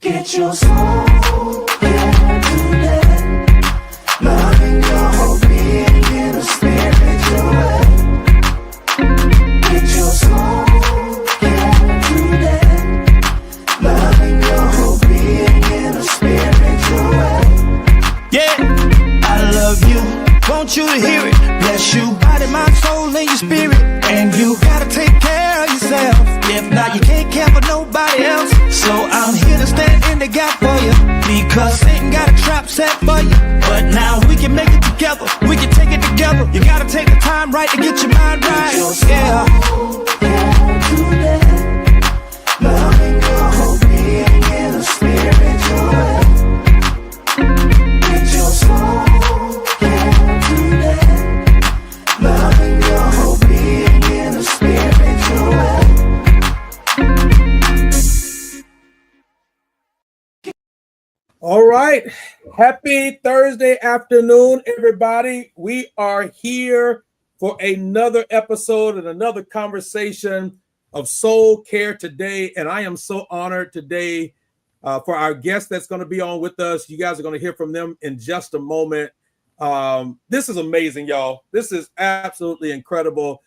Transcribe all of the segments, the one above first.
Get your soul care today. Loving your whole being in a spiritual way. Get your soul care today. Loving your whole being in a spiritual way. Yeah, I love you. Want you to hear it. Bless you, body, mind, soul, and your spirit. And you gotta take care of yourself. If not, you can't care for nobody else. So I'm here to stand in the gap for you, because Satan got a trap set for you. But now we can make it together. We can take it together. You gotta take the time right to get your mind right. Yeah. Today, loving your whole being in a spiritual way. Get your soul today, loving your whole being in a spiritual way. All right. Happy Thursday afternoon, everybody. We are here for another episode and another conversation of Soul Care today. And I am so honored today for our guest that's going to be on with us. You guys are going to hear from them in just a moment. This is amazing, y'all. This is absolutely incredible.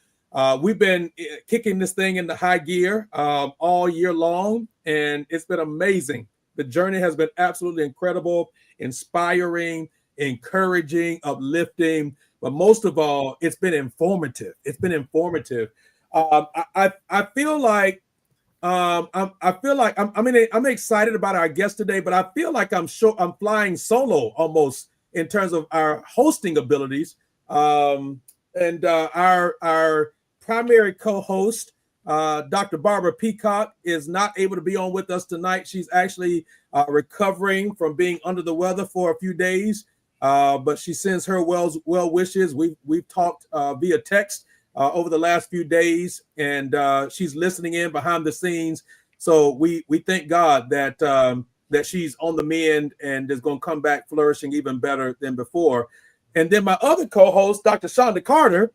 We've been kicking this thing into high gear all year long, and it's been amazing. The journey has been absolutely incredible, inspiring, encouraging, uplifting, but most of all, it's been informative. It's been informative. I feel like I'm excited about our guest today, but I feel like I'm flying solo almost in terms of our hosting abilities. Our primary co-host, Dr. Barbara Peacock, is not able to be on with us tonight. She's actually recovering from being under the weather for a few days, but she sends her well wishes. We've talked via text over the last few days, and she's listening in behind the scenes. So we thank God that that she's on the mend and is going to come back flourishing even better than before. And then my other co-host, Dr. Shonda Carter,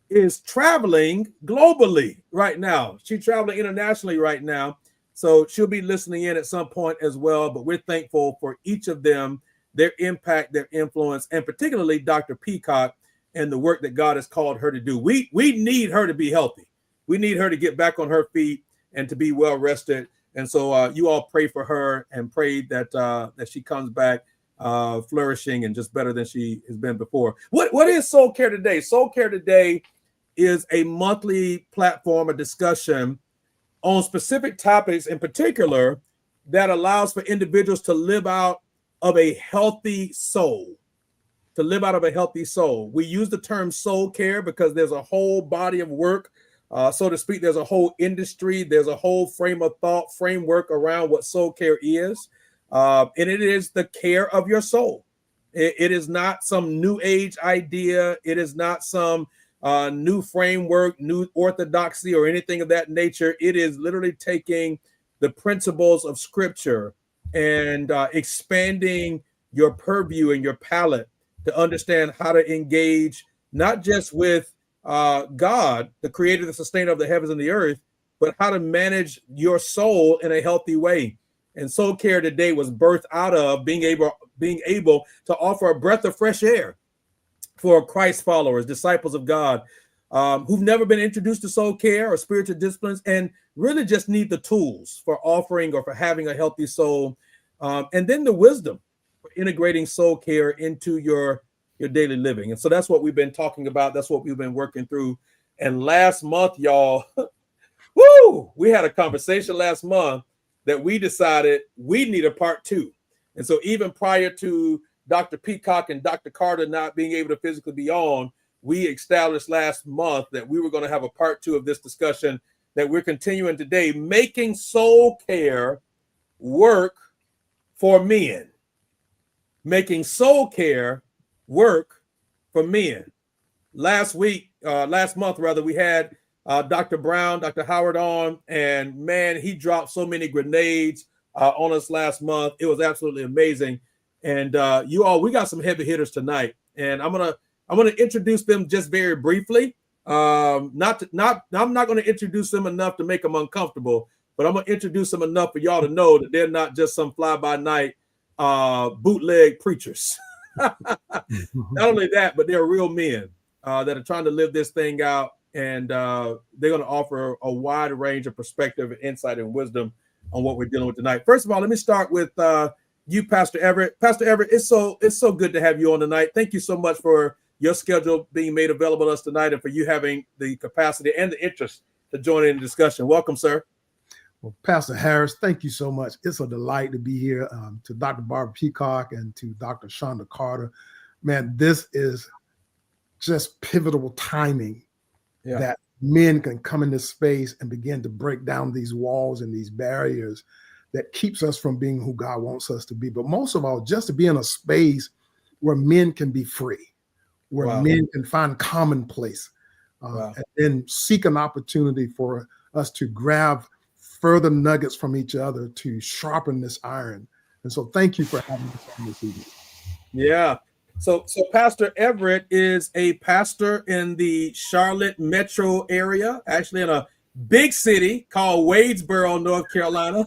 is traveling globally right now. She's traveling internationally right now. So she'll be listening in at some point as well. But we're thankful for each of them, their impact, their influence, and particularly Dr. Peacock and the work that God has called her to do. We need her to be healthy. We need her to get back on her feet and to be well rested. And so you all pray for her and pray that that she comes back flourishing and just better than she has been before. What is Soul Care Today? Soul Care Today is a monthly platform, a discussion on specific topics in particular that allows for individuals to live out of a healthy soul. To live out of a healthy soul. We use the term soul care because there's a whole body of work, so to speak. There's a whole industry. There's a whole frame of thought, framework around what soul care is. And it is the care of your soul. It is not some new age idea. It is not some new framework, new orthodoxy, or anything of that nature. It is literally taking the principles of Scripture and expanding your purview and your palette to understand how to engage not just with God, the creator, the sustainer of the heavens and the earth, but how to manage your soul in a healthy way. And Soul Care Today was birthed out of being able to offer a breath of fresh air for Christ followers, disciples of God, who've never been introduced to soul care or spiritual disciplines and really just need the tools for offering or for having a healthy soul. And then the wisdom for integrating soul care into your daily living. And so that's what we've been talking about. That's what we've been working through. And last month, y'all, we had a conversation last month that we decided we need a part two. And so even prior to Dr. Peacock and Dr. Carter not being able to physically be on, we established last month that we were going to have a part two of this discussion that we're continuing today, making soul care work for men. Making soul care work for men. Last month, we had Dr. Brown, Dr. Howard on, and man, he dropped so many grenades on us last month. It was absolutely amazing. And we got some heavy hitters tonight, and I'm gonna introduce them just very briefly. I'm not going to introduce them enough to make them uncomfortable, but I'm going to introduce them enough for y'all to know that they're not just some fly-by-night bootleg preachers. Not only that, but they're real men that are trying to live this thing out, and they're going to offer a wide range of perspective, insight, and wisdom on what we're dealing with tonight. First of all, let me start with you, Pastor Everett. Pastor Everett, it's so good to have you on tonight. Thank you so much for your schedule being made available to us tonight, and for you having the capacity and the interest to join in the discussion. Welcome, sir. Well, Pastor Harris, thank you so much. It's a delight to be here. To Dr. Barbara Peacock and to Dr. Shonda Carter. Man, this is just pivotal timing that men can come in this space and begin to break down these walls and these barriers that keeps us from being who God wants us to be. But most of all, just to be in a space where men can be free, where men can find commonplace, and then seek an opportunity for us to grab further nuggets from each other to sharpen this iron. And so thank you for having us on this evening. Yeah. So Pastor Everett is a pastor in the Charlotte metro area, actually in a big city called Wadesboro, North Carolina.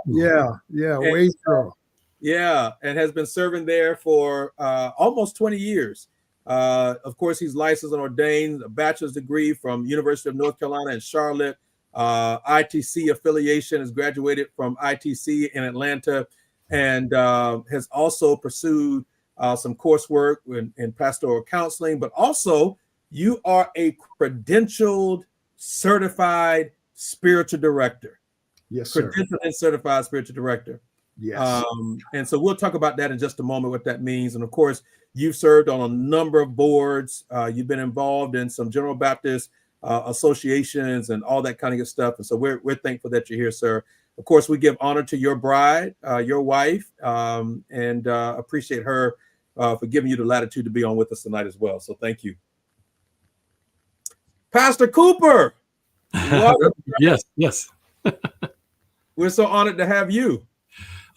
Wadesboro. Yeah, and has been serving there for almost 20 years. Of course, he's licensed and ordained, a bachelor's degree from University of North Carolina in Charlotte. ITC affiliation, has graduated from ITC in Atlanta, and has also pursued some coursework in pastoral counseling. But also, you are a credentialed, certified spiritual director. Yes, sir. Credentialed and certified spiritual director. Yes. And so we'll talk about that in just a moment, what that means. And of course, you've served on a number of boards. You've been involved in some General Baptist associations and all that kind of good stuff. And so we're thankful that you're here, sir. Of course, we give honor to your bride, your wife, and appreciate her for giving you the latitude to be on with us tonight as well. So thank you. Pastor Cooper. Yes. We're so honored to have you.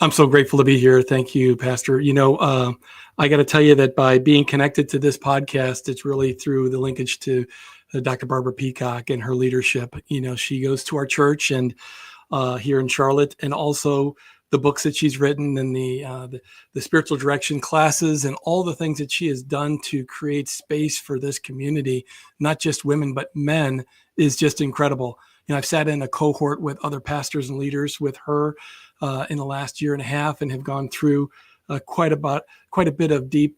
I'm so grateful to be here. Thank you, Pastor. I got to tell you that by being connected to this podcast, it's really through the linkage to Dr. Barbara Peacock and her leadership. She goes to our church and here in Charlotte, and also the books that she's written and the spiritual direction classes and all the things that she has done to create space for this community, not just women, but men, is just incredible. I've sat in a cohort with other pastors and leaders with her in the last year and a half, and have gone through quite a bit of deep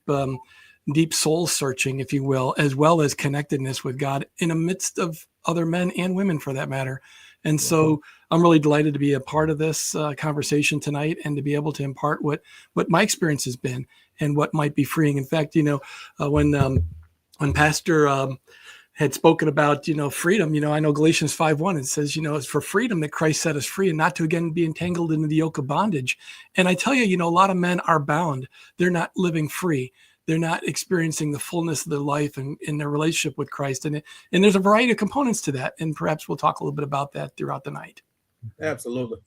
soul searching, if you will, as well as connectedness with God in the midst of other men and women, for that matter. And so I'm really delighted to be a part of this conversation tonight, and to be able to impart what my experience has been and what might be freeing. In fact, when Pastor had spoken about, freedom, I know Galatians 5:1, it says, it's for freedom that Christ set us free, and not to again be entangled into the yoke of bondage. And I tell you, a lot of men are bound. They're not living free. They're not experiencing the fullness of their life and in their relationship with Christ. And there's a variety of components to that. And perhaps we'll talk a little bit about that throughout the night. Absolutely.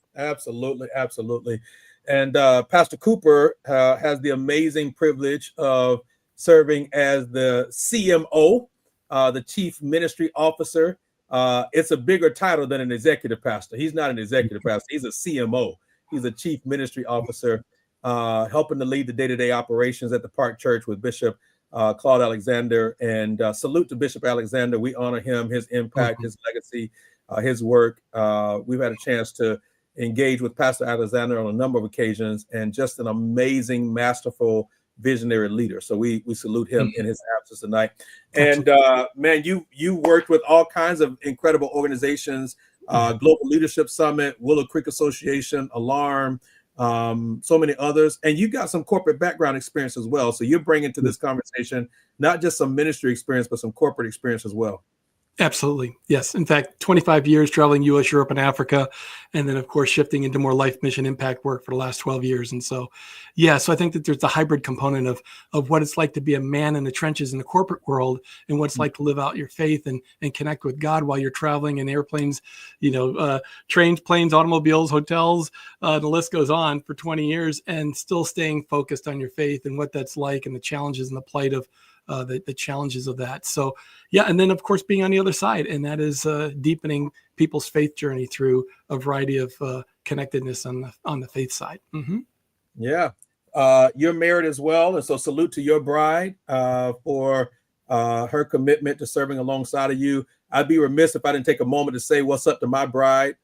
And Pastor Cooper has the amazing privilege of serving as the CMO, the Chief Ministry Officer. It's a bigger title than an executive pastor. He's not an executive pastor. He's a CMO. He's a Chief Ministry Officer, helping to lead the day-to-day operations at the Park Church with Bishop Claude Alexander. And salute to Bishop Alexander. We honor him, his impact, his legacy, his work. We've had a chance to engage with Pastor Alexander on a number of occasions, and just an amazing, masterful, visionary leader. So we salute him in his absence tonight. And man, you worked with all kinds of incredible organizations, Global Leadership Summit, Willow Creek Association, Alarm, so many others. And you got some corporate background experience as well. So you're bringing to this conversation not just some ministry experience, but some corporate experience as well. Absolutely. Yes. In fact, 25 years traveling U.S., Europe, and Africa. And then, of course, shifting into more life mission impact work for the last 12 years. And so, so I think that there's a hybrid component of what it's like to be a man in the trenches in the corporate world, and what it's like to live out your faith and connect with God while you're traveling in airplanes, trains, planes, automobiles, hotels, the list goes on, for 20 years, and still staying focused on your faith and what that's like, and the challenges and the plight of the challenges of that. So yeah, and then of course being on the other side, and that is deepening people's faith journey through a variety of connectedness on the faith side. Mm-hmm. Yeah. You're married as well, and so salute to your bride for her commitment to serving alongside of you. I'd be remiss if I didn't take a moment to say what's up to my bride.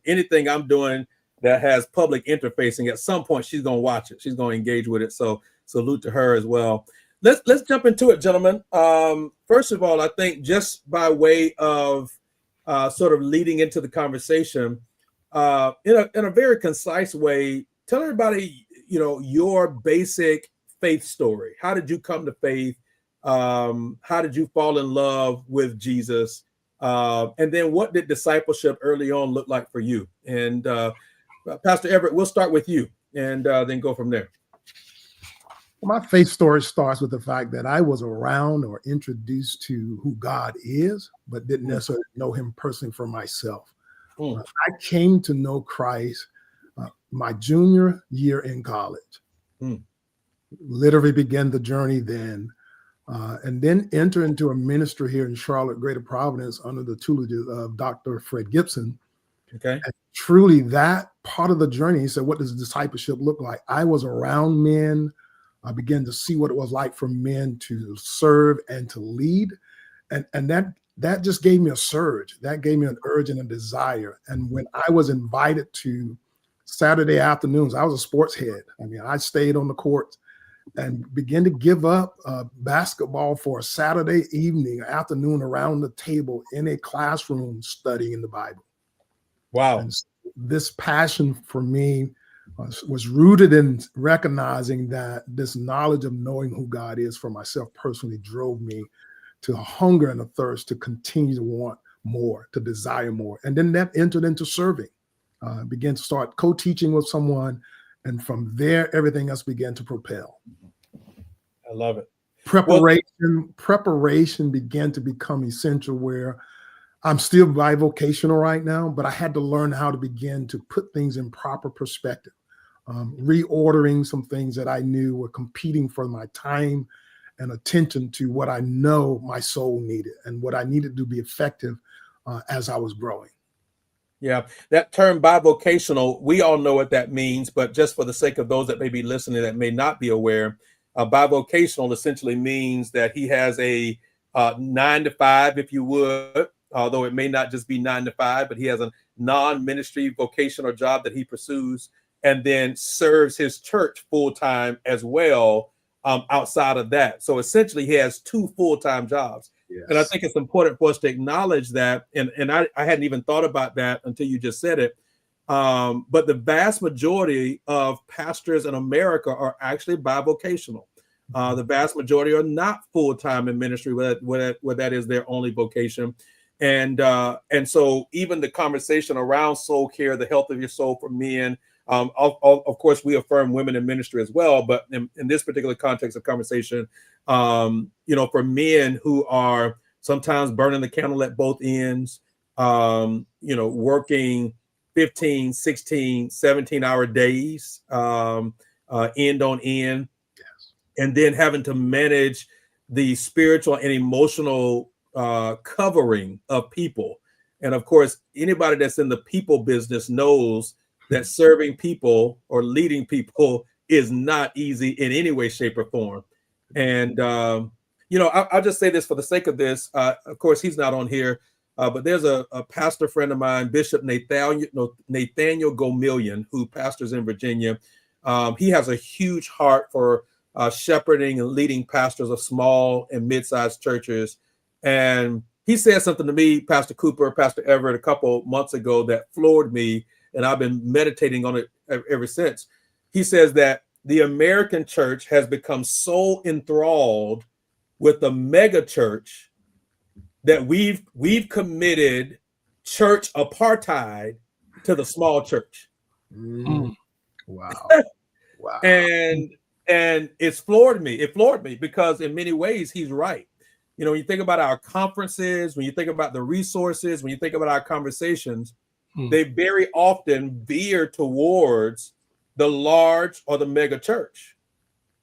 Anything I'm doing that has public interfacing, at some point she's going to watch it. She's going to engage with it. So salute to her as well. Let's jump into it, gentlemen. First of all, I think just by way of sort of leading into the conversation, in a very concise way, tell everybody, your basic faith story. How did you come to faith? How did you fall in love with Jesus? And then what did discipleship early on look like for you? And Pastor Everett, we'll start with you and then go from there. My faith story starts with the fact that I was around or introduced to who God is, but didn't necessarily know him personally for myself. I came to know Christ my junior year in college. Literally began the journey then, and then enter into a ministry here in Charlotte, Greater Providence, under the tutelage of Dr. Fred Gibson. Okay. And truly that part of the journey, he said, what does discipleship look like? I was around men. I began to see what it was like for men to serve and to lead. And that just gave me a surge. That gave me an urge and a desire. And when I was invited to Saturday afternoons, I was a sports head. I mean, I stayed on the court and began to give up basketball for a Saturday evening, afternoon around the table in a classroom studying the Bible. Wow. And this passion for me was rooted in recognizing that this knowledge of knowing who God is for myself personally drove me to a hunger and a thirst to continue to want more, to desire more. And then that entered into serving, began to start co-teaching with someone. And from there, everything else began to propel. I love it. Preparation began to become essential, where I'm still bivocational right now, but I had to learn how to begin to put things in proper perspective, reordering some things that I knew were competing for my time and attention to what I know my soul needed and what I needed to be effective as I was growing. Yeah, that term bivocational, we all know what that means, but just for the sake of those that may be listening that may not be aware, bivocational essentially means that he has a 9 to 5, if you would, although it may not just be 9 to 5, but he has a non-ministry vocational job that he pursues and then serves his church full time as well outside of that. So essentially he has 2 full-time jobs. Yes. And I think it's important for us to acknowledge that. And I hadn't even thought about that until you just said it. But the vast majority of pastors in America are actually bivocational. The vast majority are not full-time in ministry, where that is their only vocation. And so even the conversation around soul care, the health of your soul for men, of course, we affirm women in ministry as well. But in this particular context of conversation, for men who are sometimes burning the candle at both ends, working 15, 16, 17-hour days, end on end, yes. And then having to manage the spiritual and emotional covering of people. And of course, anybody that's in the people business knows that serving people or leading people is not easy in any way, shape, or form. And, I'll just say this for the sake of this. Of course, he's not on here, but there's a pastor friend of mine, Bishop Nathaniel Gomillion, who pastors in Virginia. He has a huge heart for shepherding and leading pastors of small and mid-sized churches. And he said something to me, Pastor Cooper, Pastor Everett, a couple months ago that floored me. And I've been meditating on it ever since. He says that the American church has become so enthralled with the mega church that we've committed church apartheid to the small church. Mm. Wow. Wow. And it's floored me. It floored me because in many ways he's right. When you think about our conferences, when you think about the resources, when you think about our conversations, they very often veer towards the large or the mega church.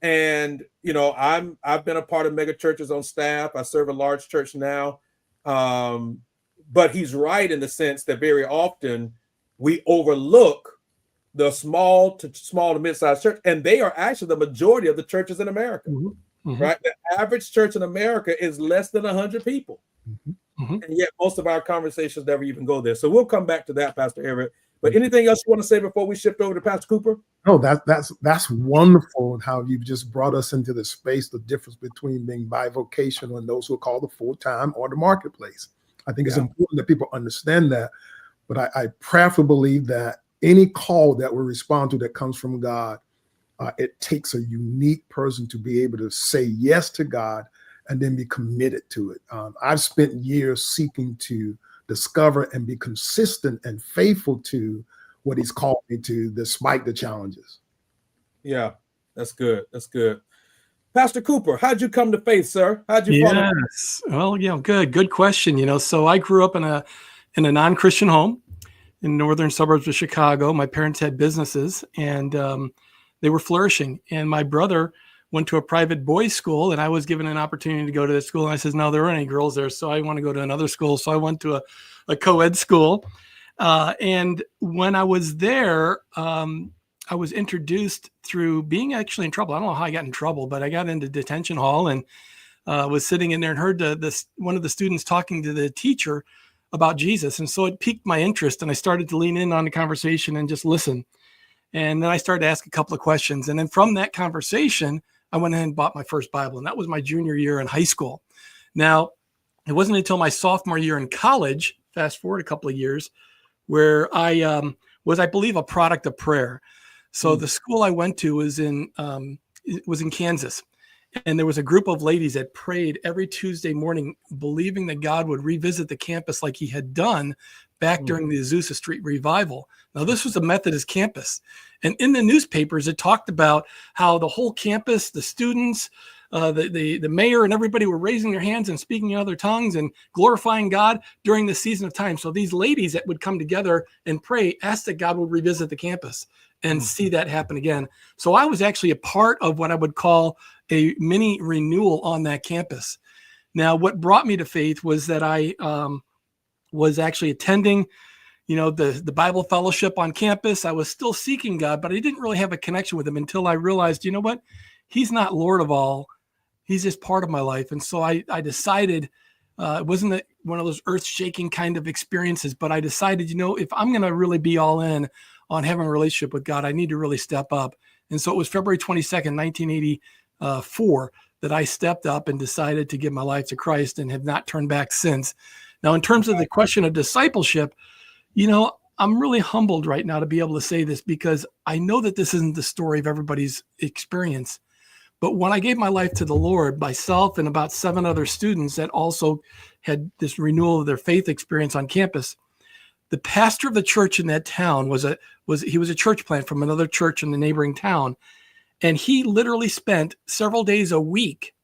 And I've been a part of mega churches on staff. I serve a large church now. But he's right in the sense that very often we overlook the small to mid-sized church, and they are actually the majority of the churches in America. Right? The average church in America is less than 100 people. And yet most of our conversations never even go there. So we'll come back to that, Pastor Everett. But anything else you want to say before we shift over to Pastor Cooper? No, that's wonderful how you've just brought us into the space, the difference between being bivocational and those who are called the full-time or the marketplace. I think it's important that people understand that. But I prayerfully believe that any call that we respond to that comes from God, it takes a unique person to be able to say yes to God and then be committed to it. I've spent years seeking to discover and be consistent and faithful to what he's called me to, despite the challenges. Yeah, that's good. That's good. Pastor Cooper, how'd you come to faith, sir? How'd you follow? Yes. Well, good question. So I grew up in a non-Christian home in northern suburbs of Chicago. My parents had businesses, and they were flourishing. And my brother went to a private boys' school, and I was given an opportunity to go to that school. And I said, no, there aren't any girls there, so I want to go to another school. So I went to a co-ed school. And when I was there, I was introduced through being actually in trouble. I don't know how I got in trouble, but I got into detention hall and was sitting in there and heard one of the students talking to the teacher about Jesus. And so it piqued my interest, and I started to lean in on the conversation and just listen. And then I started to ask a couple of questions. And then from that conversation, I went ahead and bought my first Bible, and that was my junior year in high school. Now, it wasn't until my sophomore year in college, fast forward a couple of years, where I was, I believe, a product of prayer. So the school I went to was in Kansas. And there was a group of ladies that prayed every Tuesday morning, believing that God would revisit the campus like he had done back during the Azusa Street revival. Now, this was a Methodist campus. And in the newspapers, it talked about how the whole campus, the students, the mayor and everybody were raising their hands and speaking in other tongues and glorifying God during the season of time. So these ladies that would come together and pray asked that God would revisit the campus and see that happen again. So I was actually a part of what I would call a mini renewal on that campus. Now, what brought me to faith was that I was actually attending, the Bible fellowship on campus. I was still seeking God, but I didn't really have a connection with him until I realized, you know what? He's not Lord of all. He's just part of my life. And so I decided, it wasn't one of those earth-shaking kind of experiences, but I decided, if I'm going to really be all in on having a relationship with God, I need to really step up. And so it was February 22nd, 1984, that I stepped up and decided to give my life to Christ and have not turned back since. Now, in terms of the question of discipleship, I'm really humbled right now to be able to say this, because I know that this isn't the story of everybody's experience. But when I gave my life to the Lord, myself and about 7 other students that also had this renewal of their faith experience on campus, the pastor of the church in that town was a church plant from another church in the neighboring town. And he literally spent several days a week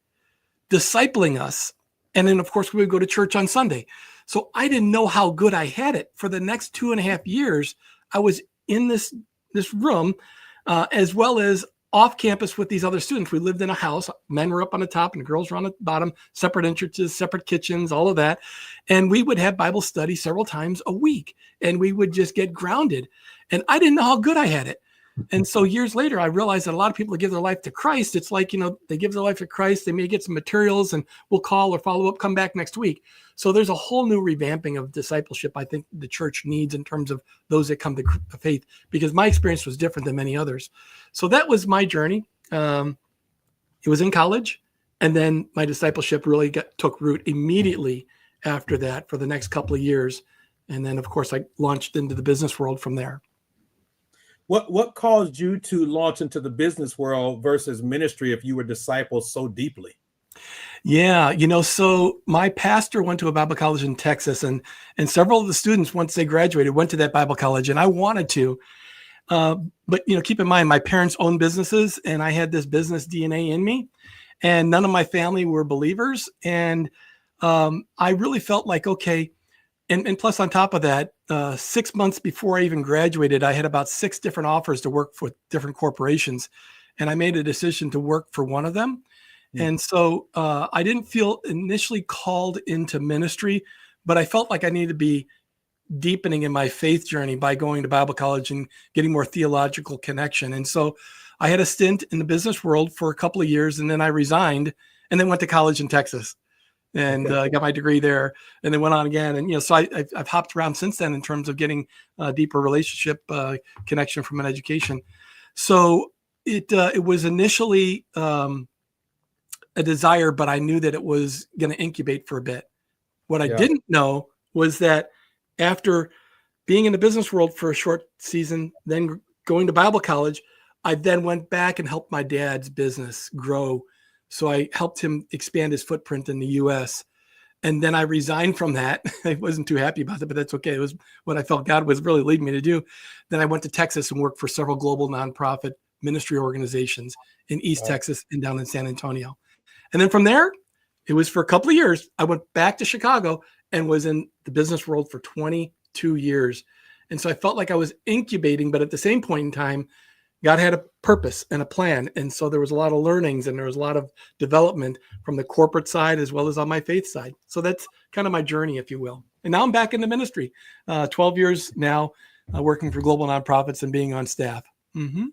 discipling us. And then, of course, we would go to church on Sunday. So I didn't know how good I had it. For the next 2.5 years, I was in this room, as well as off campus with these other students. We lived in a house. Men were up on the top and girls were on the bottom, separate entrances, separate kitchens, all of that. And we would have Bible study several times a week, and we would just get grounded. And I didn't know how good I had it. And so years later, I realized that a lot of people that give their life to Christ, it's like, they give their life to Christ, they may get some materials and we'll call or follow up, come back next week. So there's a whole new revamping of discipleship I think the church needs in terms of those that come to faith, because my experience was different than many others. So that was my journey. It was in college, and then my discipleship really took root immediately after that for the next couple of years. And then, of course, I launched into the business world from there. What caused you to launch into the business world versus ministry if you were discipled so deeply? Yeah, so my pastor went to a Bible college in Texas, and several of the students, once they graduated, went to that Bible college, and I wanted to. But keep in mind, my parents owned businesses, and I had this business DNA in me, and none of my family were believers. And I really felt like, okay. And plus, on top of that, 6 months before I even graduated, I had about 6 different offers to work for different corporations. and I made a decision to work for one of them. And so I didn't feel initially called into ministry, but I felt like I needed to be deepening in my faith journey by going to Bible college and getting more theological connection. And so I had a stint in the business world for a couple of years, and then I resigned and then went to college in Texas and got my degree there, and then went on again. And, so I've hopped around since then in terms of getting a deeper relationship connection from an education. So it was initially a desire, but I knew that it was going to incubate for a bit. What I didn't know was that after being in the business world for a short season, then going to Bible college, I then went back and helped my dad's business grow. So I helped him expand his footprint in the US. And then I resigned from that. I wasn't too happy about it, but that's okay. It was what I felt God was really leading me to do. Then I went to Texas and worked for several global nonprofit ministry organizations in East Texas and down in San Antonio. And then from there, it was for a couple of years. I went back to Chicago and was in the business world for 22 years. And so I felt like I was incubating, but at the same point in time, God had a purpose and a plan. And so there was a lot of learnings and there was a lot of development from the corporate side as well as on my faith side. So that's kind of my journey, if you will. And now I'm back in the ministry, 12 years now, working for global nonprofits and being on staff. Mm-hmm.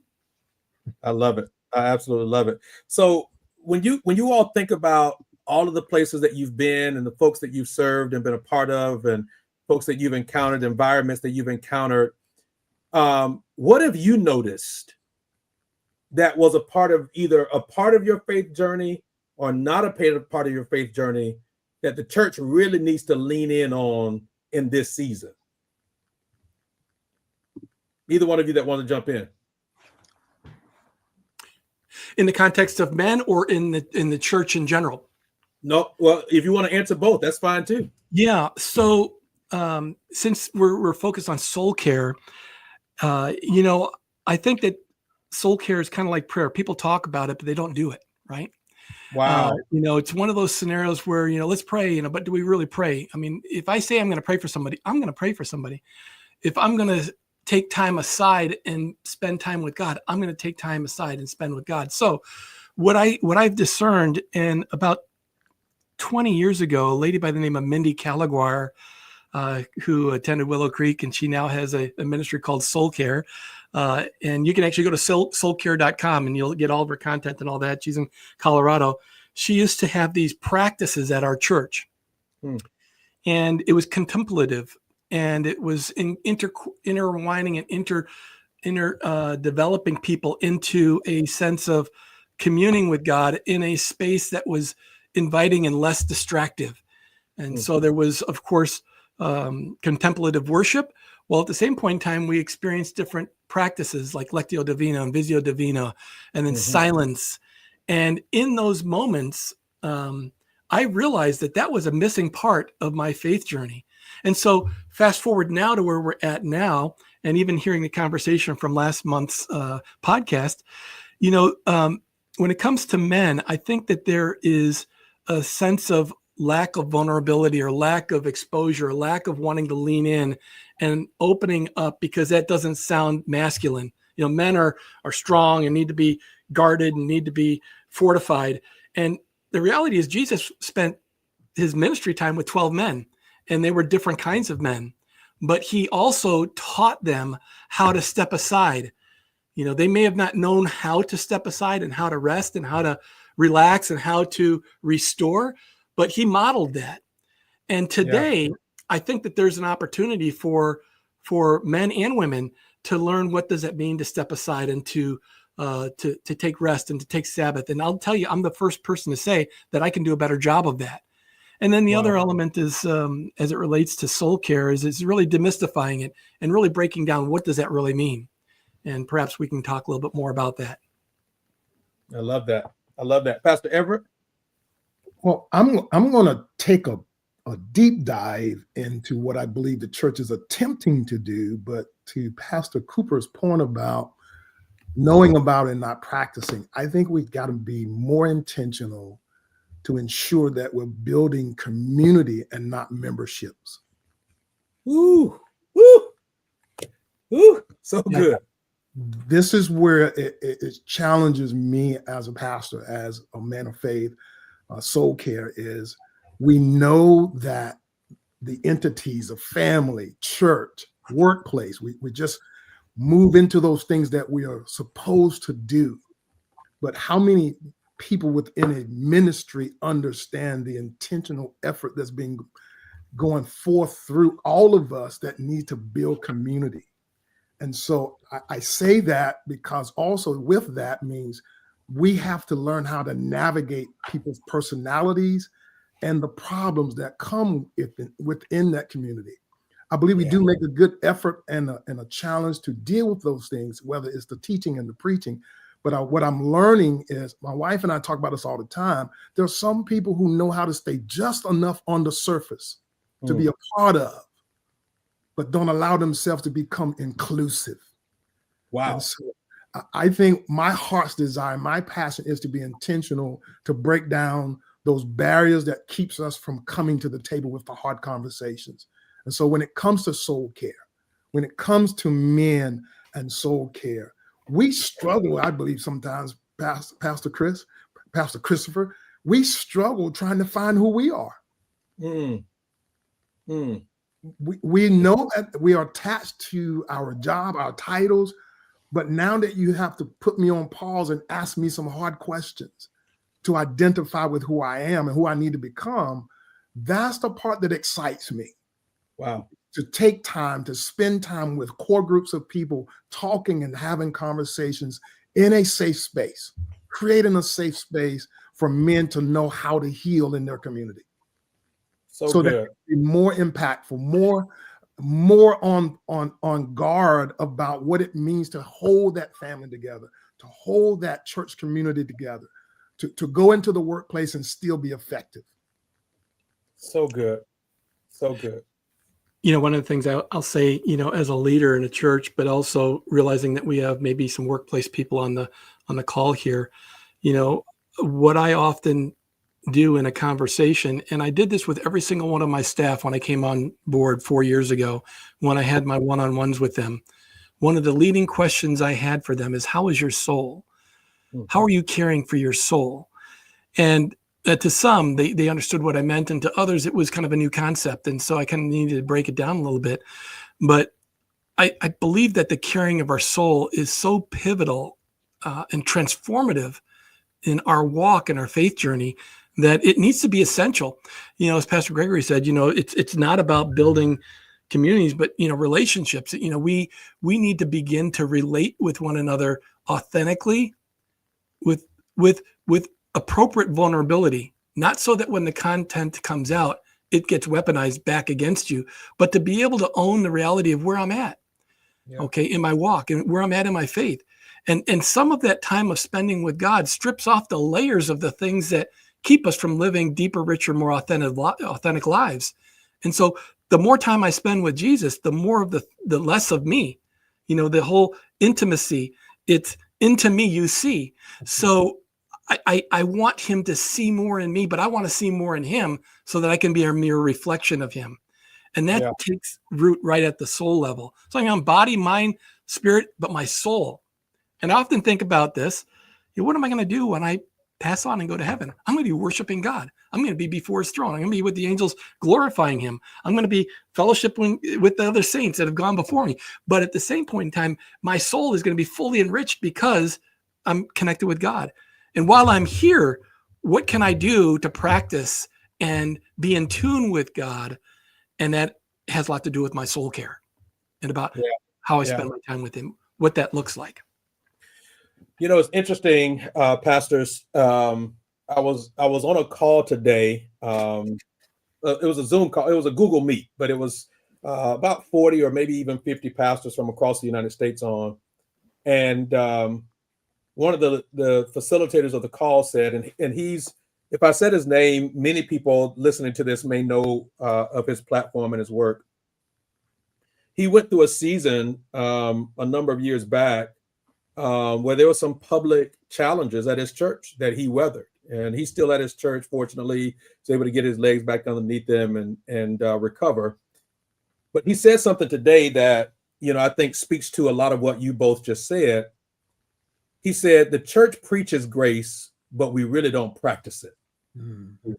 I love it. I absolutely love it. So when you all think about all of the places that you've been and the folks that you've served and been a part of and folks that you've encountered, environments that you've encountered, what have you noticed that was a part of either a part of your faith journey or not a part of your faith journey that the church really needs to lean in on in this season? Either one of you that want to jump in. In the context of men or in the church in general? No, well, if you want to answer both, that's fine too. Yeah. So since we're focused on SoulCare, I think that SoulCare is kind of like prayer. People talk about it, but they don't do it, right? Wow. It's one of those scenarios where, let's pray, but do we really pray? I mean, if I say I'm going to pray for somebody, I'm going to pray for somebody. If I'm going to take time aside and spend time with God, I'm going to take time aside and spend with God. So what I've discerned, and about 20 years ago, a lady by the name of Mindy Calaguar, who attended Willow Creek, and she now has a ministry called SoulCare. And you can actually go to soulcare.com and you'll get all of her content and all that. She's in Colorado. She used to have these practices at our church. And it was contemplative, and it was intertwining and developing people into a sense of communing with God in a space that was inviting and less distractive. And so there was, of course, contemplative worship. Well, at the same point in time, we experienced different practices like Lectio Divina and Visio Divina, and then silence. And in those moments, I realized that was a missing part of my faith journey. And so fast forward now to where we're at now, and even hearing the conversation from last month's podcast, when it comes to men, I think that there is a sense of lack of vulnerability or lack of exposure, lack of wanting to lean in and opening up, because that doesn't sound masculine. Men are strong and need to be guarded and need to be fortified. And the reality is Jesus spent his ministry time with 12 men, and they were different kinds of men, but he also taught them how to step aside. They may have not known how to step aside and how to rest and how to relax and how to restore, but he modeled that. And today, I think that there's an opportunity for men and women to learn what does it mean to step aside and to take rest and to take Sabbath. And I'll tell you, I'm the first person to say that I can do a better job of that. And then the other element is, as it relates to SoulCare, is it's really demystifying it and really breaking down what does that really mean. And perhaps we can talk a little bit more about that. I love that. I love that. Pastor Everett? Well, I'm going to take a deep dive into what I believe the church is attempting to do, but to Pastor Cooper's point about knowing about and not practicing, I think we've got to be more intentional to ensure that we're building community and not memberships. Ooh, woo, ooh, so good. this is where it challenges me as a pastor, as a man of faith. SoulCare is, we know that the entities of family, church, workplace, we just move into those things that we are supposed to do. But how many people within a ministry understand the intentional effort that's being going forth through all of us that need to build community? And so I say that because also with that means we have to learn how to navigate people's personalities and the problems that come within that community. I believe we do make a good effort and a challenge to deal with those things, whether it's the teaching and the preaching. But what I'm learning is, my wife and I talk about this all the time, there are some people who know how to stay just enough on the surface to be a part of, but don't allow themselves to become inclusive. Wow. And so I think my heart's desire, my passion is to be intentional, to break down those barriers that keeps us from coming to the table with the hard conversations. And so when it comes to SoulCare, when it comes to men and SoulCare, we struggle, I believe sometimes, Pastor Christopher, we struggle trying to find who we are. We know that we are attached to our job, our titles, but now that you have to put me on pause and ask me some hard questions to identify with who I am and who I need to become, that's the part that excites me. Wow. To take time, to spend time with core groups of people, talking and having conversations in a safe space, creating a safe space for men to know how to heal in their community. So that it be more impactful, more on guard about what it means to hold that family together, to hold that church community together, to go into the workplace and still be effective. So good. So good. You know, one of the things I'll say, you know, as a leader in a church, but also realizing that we have maybe some workplace people on the call here, you know, what I often do in a conversation, and I did this with every single one of my staff when I came on board 4 years ago, when I had my one-on-ones with them. One of the leading questions I had for them is, how is your soul? How are you caring for your soul? And to some, they understood what I meant, and to others, it was kind of a new concept. And so I kind of needed to break it down a little bit. But I believe that the caring of our soul is so pivotal and transformative in our walk and our faith journey that it needs to be essential. You know, as Pastor Gregory said, you know, it's not about building communities, but, you know, relationships. You know, we need to begin to relate with one another authentically, with appropriate vulnerability, not so that when the content comes out, it gets weaponized back against you, but to be able to own the reality of where I'm at, okay, in my walk and where I'm at in my faith. And some of that time of spending with God strips off the layers of the things that keep us from living deeper, richer, more authentic lives. And so the more time I spend with Jesus, the more of the less of me, you know, the whole intimacy, it's into me you see. So I want him to see more in me, but I want to see more in him so that I can be a mere reflection of him. And that takes root right at the soul level. So I'm body, mind, spirit, but my soul. And I often think about this. You know, what am I going to do when I pass on and go to heaven? I'm going to be worshiping God. I'm going to be before his throne. I'm going to be with the angels glorifying him. I'm going to be fellowshipping with the other saints that have gone before me. But at the same point in time, my soul is going to be fully enriched because I'm connected with God. And while I'm here, what can I do to practice and be in tune with God? And that has a lot to do with my soul care and about how I spend my time with him, what that looks like. You know, it's interesting, pastors. I was on a call today. It was a Zoom call. It was a Google Meet, but it was about 40 or maybe even 50 pastors from across the United States on. And one of the facilitators of the call said, and he's, if I said his name, many people listening to this may know of his platform and his work. He went through a season a number of years back where there were some public challenges at his church that he weathered. And he's still at his church, fortunately. He's able to get his legs back underneath him and recover. But he said something today that I think speaks to a lot of what you both just said. He said, the church preaches grace, but we really don't practice it. Mm-hmm.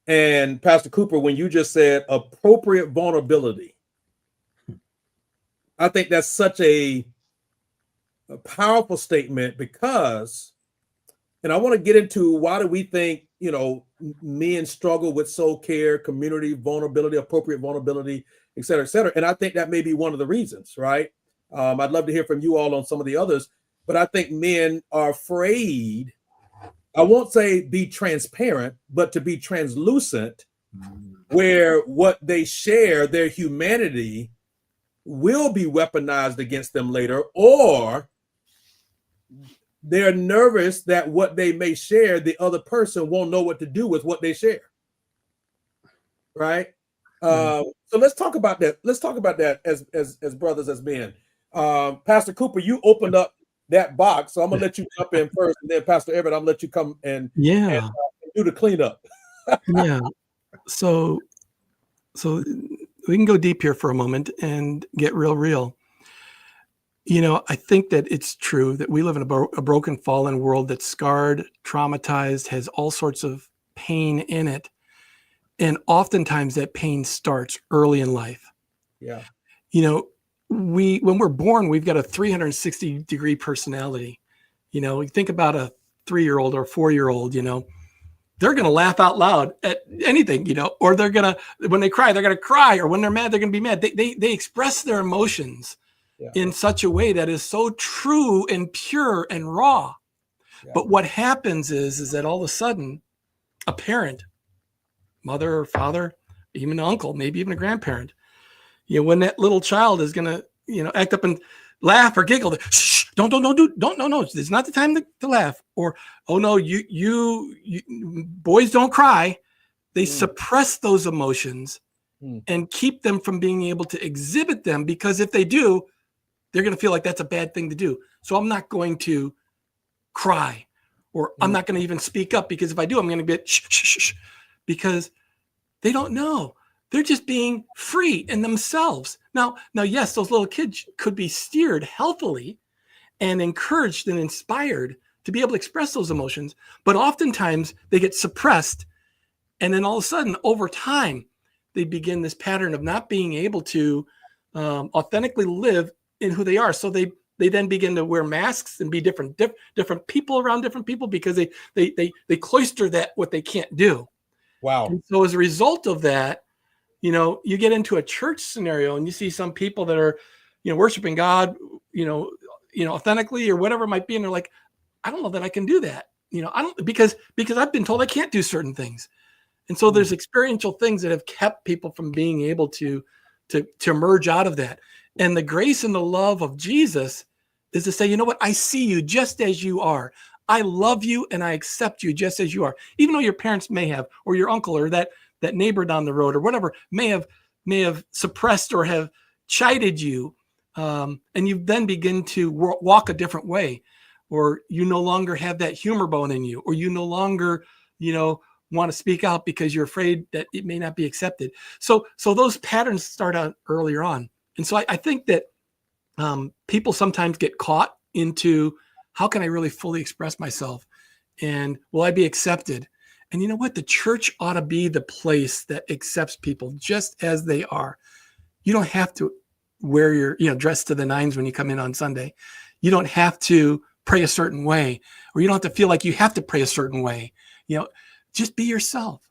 And Pastor Cooper, when you just said appropriate vulnerability, I think that's such a powerful statement, because, and I want to get into why do we think, men struggle with soul care, community vulnerability, appropriate vulnerability, et cetera, et cetera. And I think that may be one of the reasons, right? I'd love to hear from you all on some of the others, but I think men are afraid, I won't say be transparent, but to be translucent, where what they share, their humanity, will be weaponized against them later, or they're nervous that what they may share, the other person won't know what to do with what they share. Right? So let's talk about that. Let's talk about that as brothers, as men. Pastor Cooper, you opened up that box, so I'm gonna let you jump in first, and then Pastor Everett, I'm gonna let you come and do the cleanup. Yeah. So we can go deep here for a moment and get real. I think that it's true that we live in a broken, fallen world that's scarred, traumatized, has all sorts of pain in it. And oftentimes that pain starts early in life. Yeah. When we're born, we've got a 360-degree personality. You think about a 3-year-old or a 4-year-old, they're going to laugh out loud at anything, or they're going to, when they cry, they're going to cry, or when they're mad, they're going to be mad. They express their emotions in such a way that is so true and pure and raw. Yeah. But what happens is that all of a sudden, a parent, mother or father, even an uncle, maybe even a grandparent, when that little child is going to, act up and laugh or giggle, shh, don't, no, it's not the time to laugh. Or, oh no, you boys don't cry. They suppress those emotions and keep them from being able to exhibit them, because if they do, they're going to feel like that's a bad thing to do. So I'm not going to cry, or I'm not going to even speak up, because if I do, I'm going to get shh, because they don't know. They're just being free in themselves. Now, yes, those little kids could be steered healthily and encouraged and inspired to be able to express those emotions, but oftentimes they get suppressed. And then all of a sudden, over time, they begin this pattern of not being able to authentically live in who they are. So they then begin to wear masks and be different people around different people, because they cloister that what they can't do. Wow. And so as a result of that, you get into a church scenario and you see some people that are, worshiping God, authentically or whatever it might be. And they're like, I don't know that I can do that. I don't, because I've been told I can't do certain things. And so there's experiential things that have kept people from being able to emerge out of that. And the grace and the love of Jesus is to say, you know what? I see you just as you are. I love you and I accept you just as you are. Even though your parents may have, or your uncle or that neighbor down the road or whatever may have suppressed or have chided you. And you then begin to walk a different way, or you no longer have that humor bone in you, or you no longer, want to speak out because you're afraid that it may not be accepted. So those patterns start out earlier on. And so I think that people sometimes get caught into, how can I really fully express myself? And will I be accepted? And you know what? The church ought to be the place that accepts people just as they are. You don't have to wear your, dress to the nines when you come in on Sunday. You don't have to pray a certain way, or you don't have to feel like you have to pray a certain way. Just be yourself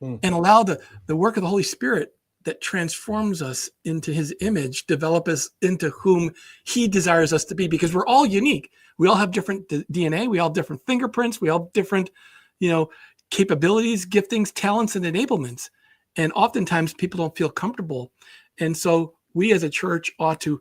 and allow the work of the Holy Spirit that transforms us into his image, develop us into whom he desires us to be, because we're all unique. We all have different DNA. We all have different fingerprints. We all have different, capabilities, giftings, talents, and enablements. And oftentimes people don't feel comfortable. And so we as a church ought to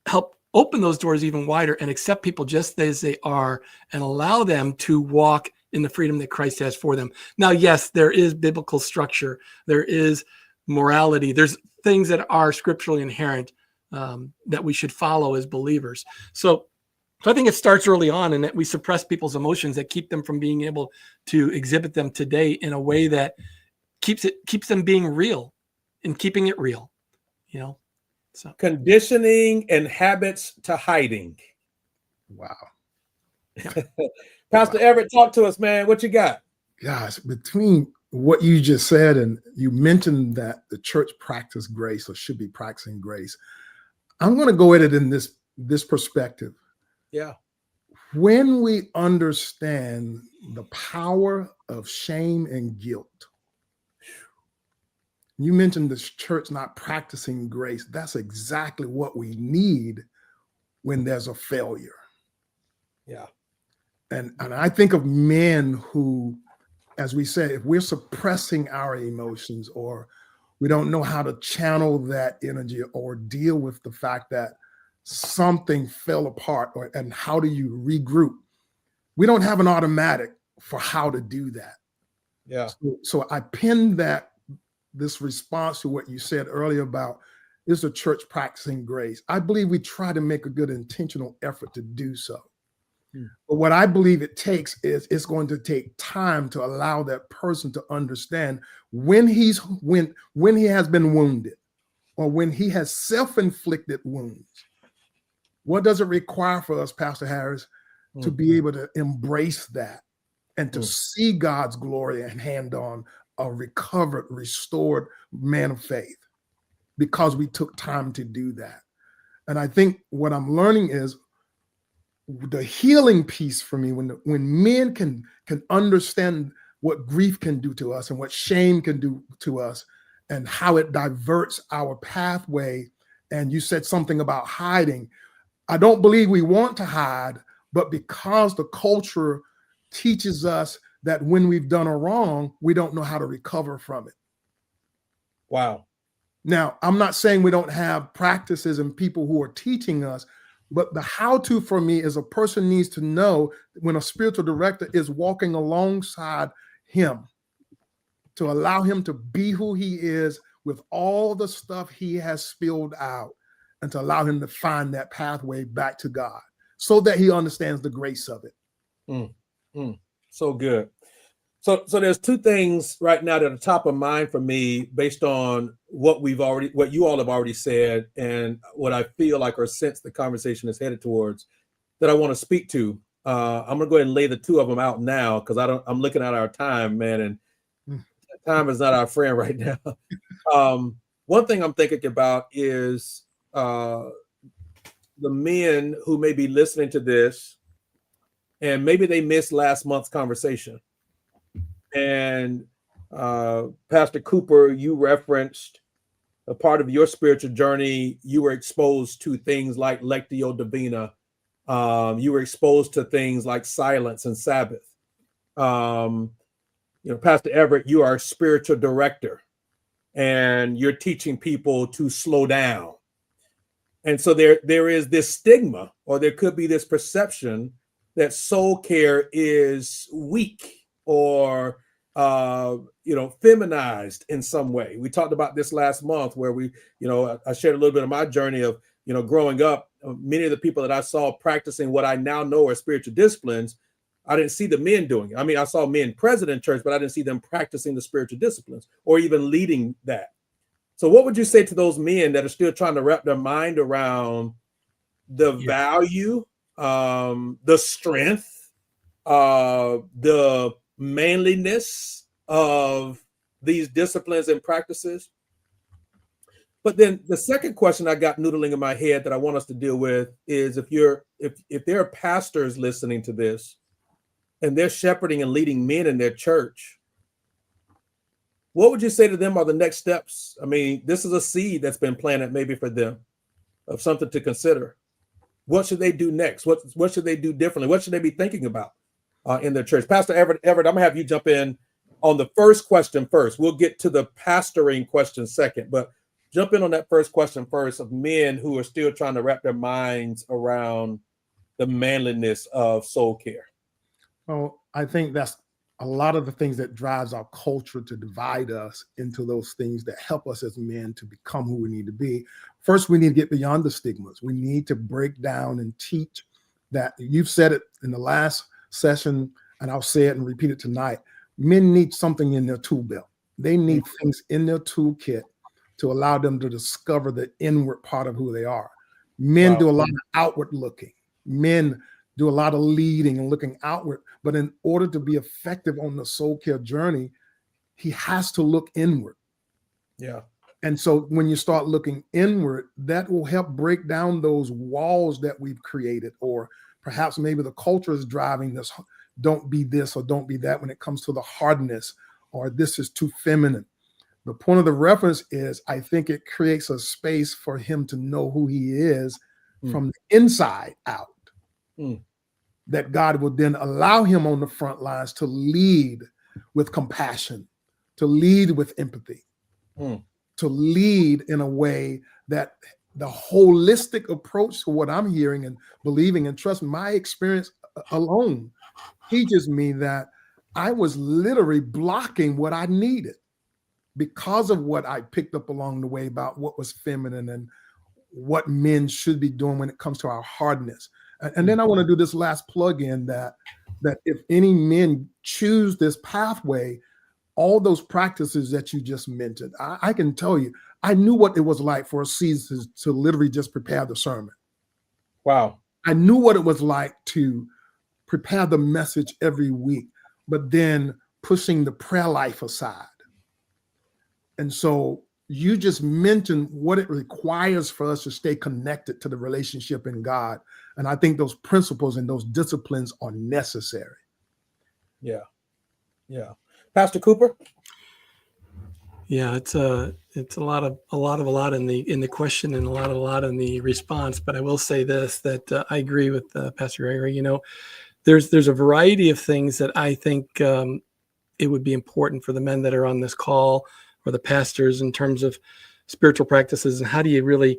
help open those doors even wider and accept people just as they are and allow them to walk in the freedom that Christ has for them. Now, yes, there is biblical structure. There is morality. There's things that are scripturally inherent that we should follow as believers. So I think it starts early on, and that we suppress people's emotions that keep them from being able to exhibit them today in a way that keeps them being real and keeping it real, So conditioning and habits to hiding. Wow. Pastor Everett, talk to us, man. What you got? Gosh, between what you just said and you mentioned that the church practiced grace or should be practicing grace, I'm going to go at it in this perspective. Yeah. When we understand the power of shame and guilt, you mentioned this church not practicing grace. That's exactly what we need when there's a failure. Yeah. And I think of men who, as we say, if we're suppressing our emotions or we don't know how to channel that energy or deal with the fact that something fell apart, and how do you regroup? We don't have an automatic for how to do that. Yeah. So I pinned this response to what you said earlier about, is the church practicing grace? I believe we try to make a good intentional effort to do so. But what I believe it takes is it's going to take time to allow that person to understand when he has been wounded or when he has self-inflicted wounds. What does it require for us, Pastor Harris, to be able to embrace that and to see God's glory and hand on a recovered, restored man of faith, because we took time to do that. And I think what I'm learning is the healing piece for me, when men can understand what grief can do to us and what shame can do to us and how it diverts our pathway. And you said something about hiding. I don't believe we want to hide, but because the culture teaches us that when we've done a wrong, we don't know how to recover from it. Wow. Now, I'm not saying we don't have practices and people who are teaching us, but the how-to for me is a person needs to know when a spiritual director is walking alongside him to allow him to be who he is with all the stuff he has spilled out, and to allow him to find that pathway back to God so that he understands the grace of it. So good. So there's two things right now that are top of mind for me based on what you all have already said and what I feel like or sense the conversation is headed towards that I want to speak to. I'm gonna go ahead and lay the two of them out now because I'm looking at our time, man, and time is not our friend right now. One thing I'm thinking about is the men who may be listening to this and maybe they missed last month's conversation. And Pastor Cooper, you referenced a part of your spiritual journey. You were exposed to things like Lectio Divina. You were exposed to things like silence and Sabbath. Pastor Everett, you are a spiritual director and you're teaching people to slow down. And so there is this stigma, or there could be this perception that SoulCare is weak or feminized in some way. We talked about this last month where I shared a little bit of my journey of, growing up. Many of the people that I saw practicing what I now know are spiritual disciplines, I didn't see the men doing it. I mean, I saw men present in church, but I didn't see them practicing the spiritual disciplines or even leading that. So what would you say to those men that are still trying to wrap their mind around the value, the strength, the manliness of these disciplines and practices? But then the second question I got noodling in my head that I want us to deal with is if there are pastors listening to this and they're shepherding and leading men in their church, what would you say to them are the next steps? I mean, this is a seed that's been planted maybe for them of something to consider. What should they do next? What should they do differently? What should they be thinking about in their church? Pastor Everett, I'm going to have you jump in on the first question first. We'll get to the pastoring question second, but jump in on that first question first of men who are still trying to wrap their minds around the manliness of SoulCare. Well, I think that's a lot of the things that drives our culture to divide us into those things that help us as men to become who we need to be. First, we need to get beyond the stigmas. We need to break down and teach that. You've said it in the last session, and I'll say it and repeat it tonight. Men need something in their tool belt. They need things in their toolkit to allow them to discover the inward part of who they are. Men Wow. do a lot of outward looking. Men do a lot of leading and looking outward. But in order to be effective on the soul care journey, he has to look inward. Yeah. And so when you start looking inward, that will help break down those walls that we've created, or perhaps maybe the culture is driving this, don't be this or don't be that when it comes to the hardness, or this is too feminine. The point of the reference is, I think it creates a space for him to know who he is from the inside out. That God will then allow him on the front lines to lead with compassion, to lead with empathy, to lead in a way that the holistic approach to what I'm hearing and believing, and trust my experience alone teaches me that I was literally blocking what I needed because of what I picked up along the way about what was feminine and what men should be doing when it comes to our hardness. And then I want to do this last plug in that if any men choose this pathway, all those practices that you just mentioned, I can tell you, I knew what it was like for a season to literally just prepare the sermon. Wow. I knew what it was like to prepare the message every week, but then pushing the prayer life aside. And so you just mentioned what it requires for us to stay connected to the relationship in God. And I think those principles and those disciplines are necessary. Yeah. Yeah. Pastor Cooper? Yeah, it's a lot in the question and a lot in the response. But I will say this, that I agree with Pastor Gregory. You know, there's a variety of things that I think it would be important for the men that are on this call, or the pastors, in terms of spiritual practices, and how do you really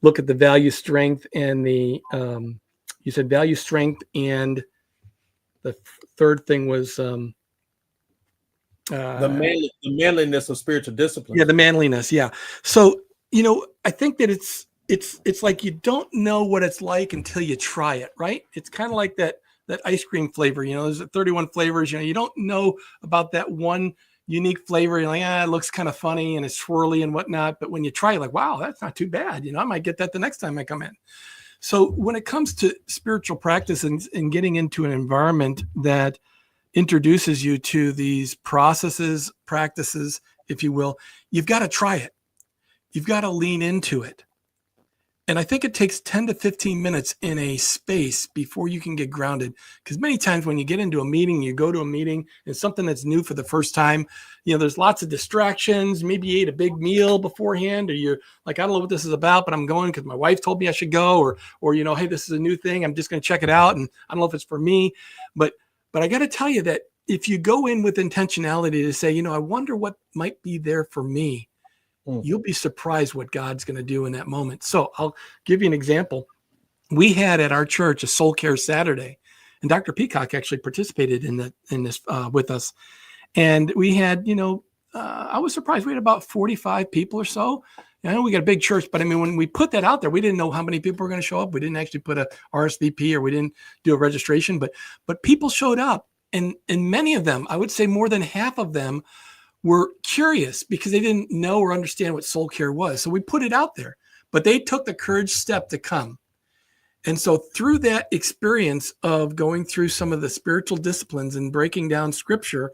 look at the value, strength, and the you said value, strength, and the third thing was the manliness of spiritual discipline. Yeah, the manliness. Yeah. So, you know, I think that it's like you don't know what it's like until you try it, right? It's kind of like that ice cream flavor. You know, there's 31 flavors. You know, you don't know about that one unique flavor. You're like, it looks kind of funny and it's swirly and whatnot. But when you try, you're like, wow, that's not too bad. You know, I might get that the next time I come in. So when it comes to spiritual practice and getting into an environment that introduces you to these processes, practices, if you will, you've got to try it. You've got to lean into it. And I think it takes 10 to 15 minutes in a space before you can get grounded. Because many times when you get into a meeting, you go to a meeting and something that's new for the first time, you know, there's lots of distractions. Maybe you ate a big meal beforehand, or you're like, I don't know what this is about, but I'm going because my wife told me I should go, or, you know, hey, this is a new thing. I'm just going to check it out. And I don't know if it's for me, but I got to tell you that if you go in with intentionality to say, you know, I wonder what might be there for me, you'll be surprised what God's going to do in that moment. So I'll give you an example. We had at our church a SoulCare Saturday, and Dr. Peacock actually participated in this with us. And we had, you know, I was surprised. We had about 45 people or so. I know we got a big church, but I mean, when we put that out there, we didn't know how many people were going to show up. We didn't actually put a RSVP, or we didn't do a registration, but people showed up, and many of them, I would say more than half of them, were curious because they didn't know or understand what soul care was. So we put it out there, but they took the courage step to come. And so through that experience of going through some of the spiritual disciplines and breaking down scripture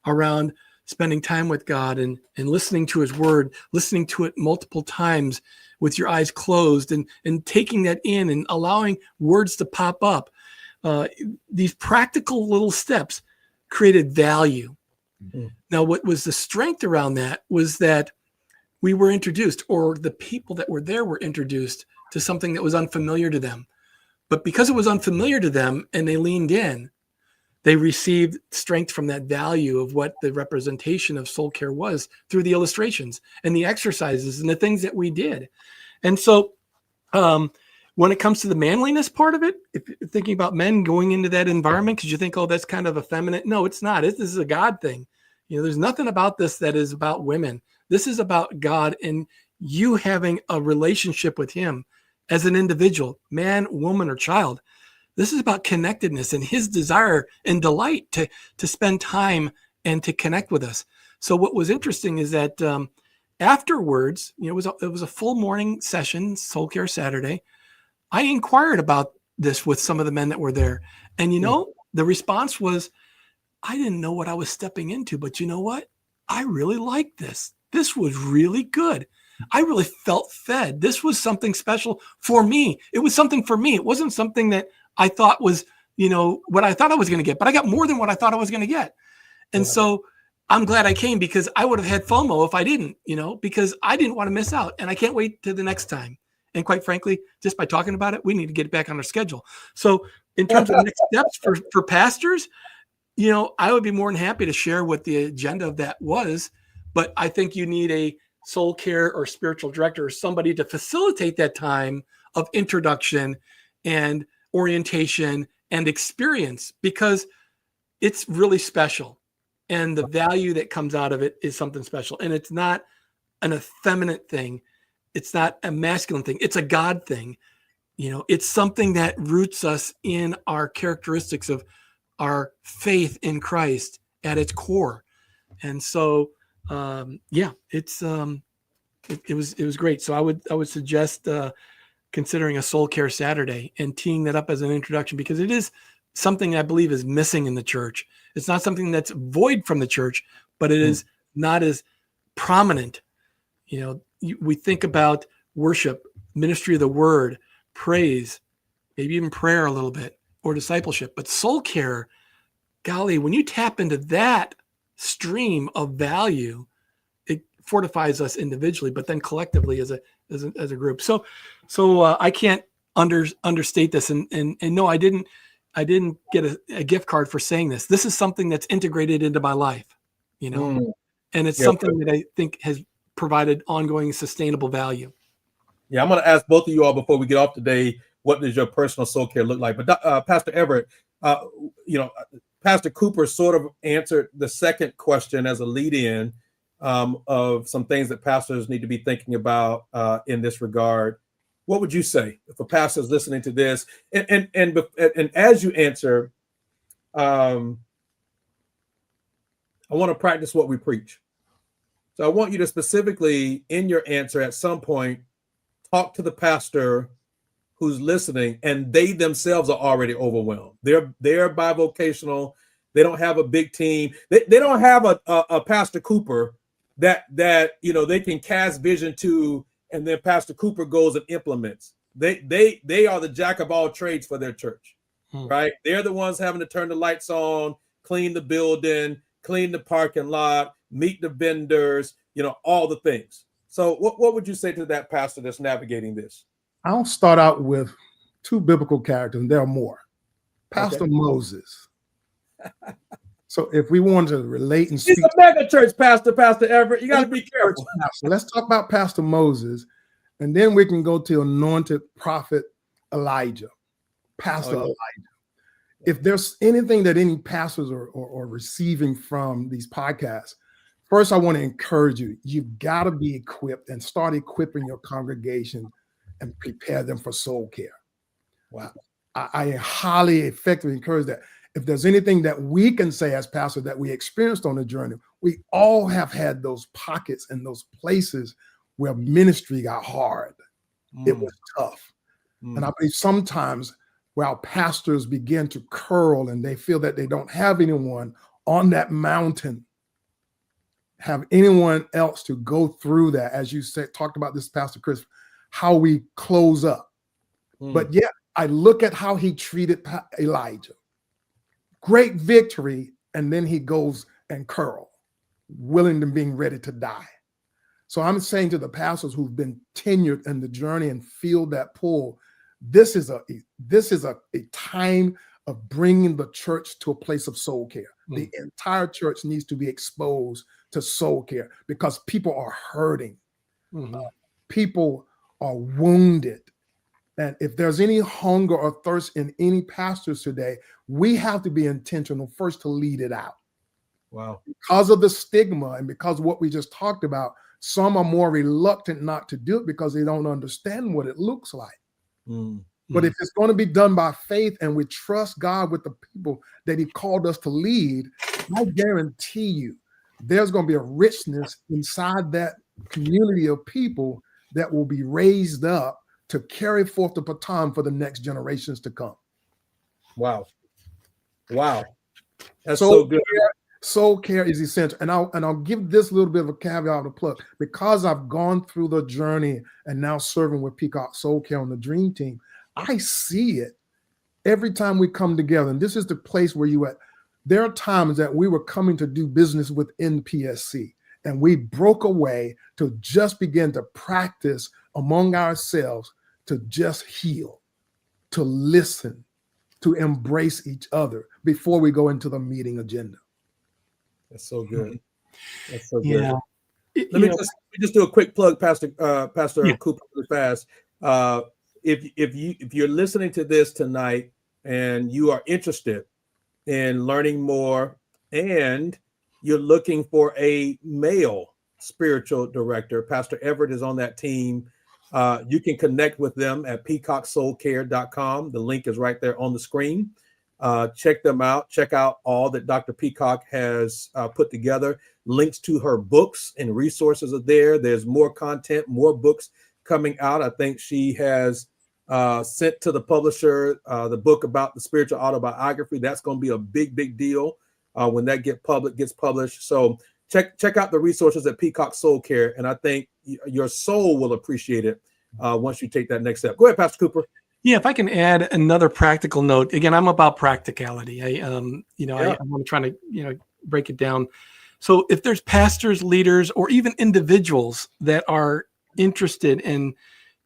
around spending time with God and listening to his word, listening to it multiple times with your eyes closed, and taking that in and allowing words to pop up, these practical little steps created value. Now, what was the strength around that was that we were introduced, or the people that were there were introduced to something that was unfamiliar to them. But because it was unfamiliar to them and they leaned in, they received strength from that value of what the representation of soul care was through the illustrations and the exercises and the things that we did. And so when it comes to the manliness part of it, if you're thinking about men going into that environment, because you think, oh, that's kind of effeminate. No, it's not. This is a God thing. You know, there's nothing about this that is about women. This is about God and you having a relationship with him as an individual, man, woman, or child. This is about connectedness and his desire and delight to spend time and to connect with us. So what was interesting is that afterwards, it was a full morning session, SoulCare Saturday. I inquired about this with some of the men that were there. And, the response was, I didn't know what I was stepping into, but you know what? I really liked this. This was really good. I really felt fed. This was something special for me. It was something for me. It wasn't something that I thought was, what I thought I was going to get, but I got more than what I thought I was going to get. And so I'm glad I came, because I would have had FOMO if I didn't, because I didn't want to miss out, and I can't wait to the next time. And quite frankly, just by talking about it, we need to get it back on our schedule. So in terms of next steps for pastors, I would be more than happy to share what the agenda of that was, but I think you need a soul care or spiritual director or somebody to facilitate that time of introduction and orientation and experience, because it's really special. And the value that comes out of it is something special. And it's not an effeminate thing. It's not a masculine thing. It's a God thing. It's something that roots us in our characteristics of our faith in Christ at its core. And so, it was great. So I would suggest considering a Soul Care Saturday and teeing that up as an introduction, because it is something I believe is missing in the church. It's not something that's void from the church, but it is not as prominent. We think about worship, ministry of the word, praise, maybe even prayer a little bit, or discipleship. But soul care, golly, when you tap into that stream of value, it fortifies us individually, but then collectively as a group. So I can't understate this. And no, I didn't get a gift card for saying this. This is something that's integrated into my life, and it's something that I think has provided ongoing sustainable value. Yeah, I'm going to ask both of you all before we get off today, what does your personal soul care look like? But Pastor Everett, Pastor Cooper sort of answered the second question as a lead-in of some things that pastors need to be thinking about in this regard. What would you say if a pastor is listening to this? And as you answer, I want to practice what we preach. So I want you to specifically, in your answer, at some point, talk to the pastor who's listening, and they themselves are already overwhelmed. They're bivocational. They don't have a big team. They don't have a Pastor Cooper that they can cast vision to, and then Pastor Cooper goes and implements. They are the jack of all trades for their church, right? They're the ones having to turn the lights on, clean the building, clean the parking lot, meet the vendors, all the things. So what would you say to that pastor that's navigating this? I'll start out with two biblical characters, and there are more. Pastor Moses. So if we want to relate and speak, he's a mega church pastor, Pastor Everett. You got to be careful. So let's talk about Pastor Moses, and then we can go to anointed prophet Elijah, Pastor Elijah. If there's anything that any pastors are receiving from these podcasts, first I want to encourage you. You've got to be equipped and start equipping your congregation and prepare them for soul care. Wow. I highly effectively encourage that. If there's anything that we can say as pastors that we experienced on the journey, we all have had those pockets and those places where ministry got hard. It was tough. And I believe sometimes where pastors begin to curl and they feel that they don't have anyone on that mountain, have anyone else to go through that, as you said, talked about this, Pastor Chris, how we close up. But yet I look at how he treated Elijah. Great victory, and then he goes and curl, willing to being ready to die. So I'm saying to the pastors who've been tenured in the journey and feel that pull, this is a time of bringing the church to a place of soul care. The entire church needs to be exposed to soul care because people are hurting. People are wounded. And if there's any hunger or thirst in any pastors today, we have to be intentional first to lead it out. Wow. Because of the stigma and because of what we just talked about, some are more reluctant not to do it because they don't understand what it looks like. But if it's going to be done by faith and we trust God with the people that he called us to lead, I guarantee you there's going to be a richness inside that community of people that will be raised up to carry forth the baton for the next generations to come. Wow. That's so good. Soul care is essential. And I'll give this little bit of a caveat, a plug, because I've gone through the journey and now serving with Peacock Soul Care on the Dream Team. I see it every time we come together. And this is the place where you at. There are times that we were coming to do business within PSC, and we broke away to just begin to practice among ourselves, to just heal, to listen, to embrace each other before we go into the meeting agenda. That's so good. That's so good. Yeah. Let me just do a quick plug, Pastor Cooper, really fast. If you're listening to this tonight and you are interested in learning more and you're looking for a male spiritual director, Pastor Everett is on that team. You can connect with them at peacocksoulcare.com. The link is right there on the screen. Check them out. Check out all that Dr. Peacock has put together. Links to her books and resources are there. There's more content, more books coming out. I think she has sent to the publisher the book about the spiritual autobiography. That's going to be a big deal when that gets published. So check out the resources at Peacock Soul Care, and I think your soul will appreciate it once you take that next step. Go ahead, Pastor Cooper. Yeah, if I can add another practical note. Again, I'm about practicality. I'm trying to break it down. So if there's pastors, leaders, or even individuals that are interested in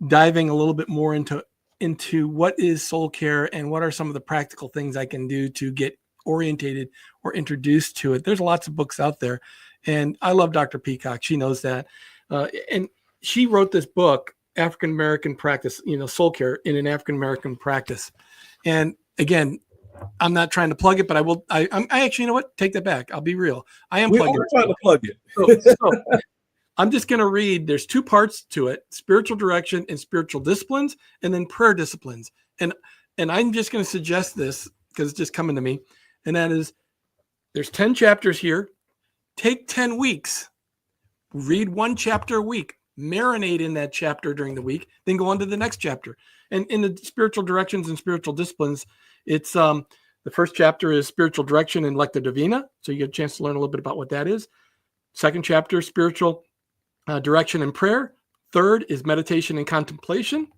diving a little bit more into what is soul care and what are some of the practical things I can do to get orientated or introduced to it, there's lots of books out there. And I love Dr. Peacock. She knows that. And she wrote this book, African American Practice, Soul Care in an African American Practice. And again, I'm not trying to plug it, but I will. I actually, you know what? Take that back. I'll be real. I am plugging it. Trying to plug it. So I'm just going to read. There's two parts to it: spiritual direction and spiritual disciplines, and then prayer disciplines. And I'm just going to suggest this because it's just coming to me, and that is, there's 10 chapters here. Take 10 weeks. Read one chapter a week. Marinate in that chapter during the week, then go on to the next chapter. And in the spiritual directions and spiritual disciplines, it's the first chapter is spiritual direction and lectio divina. So you get a chance to learn a little bit about what that is. Second chapter, spiritual direction and prayer. Third is meditation and contemplation.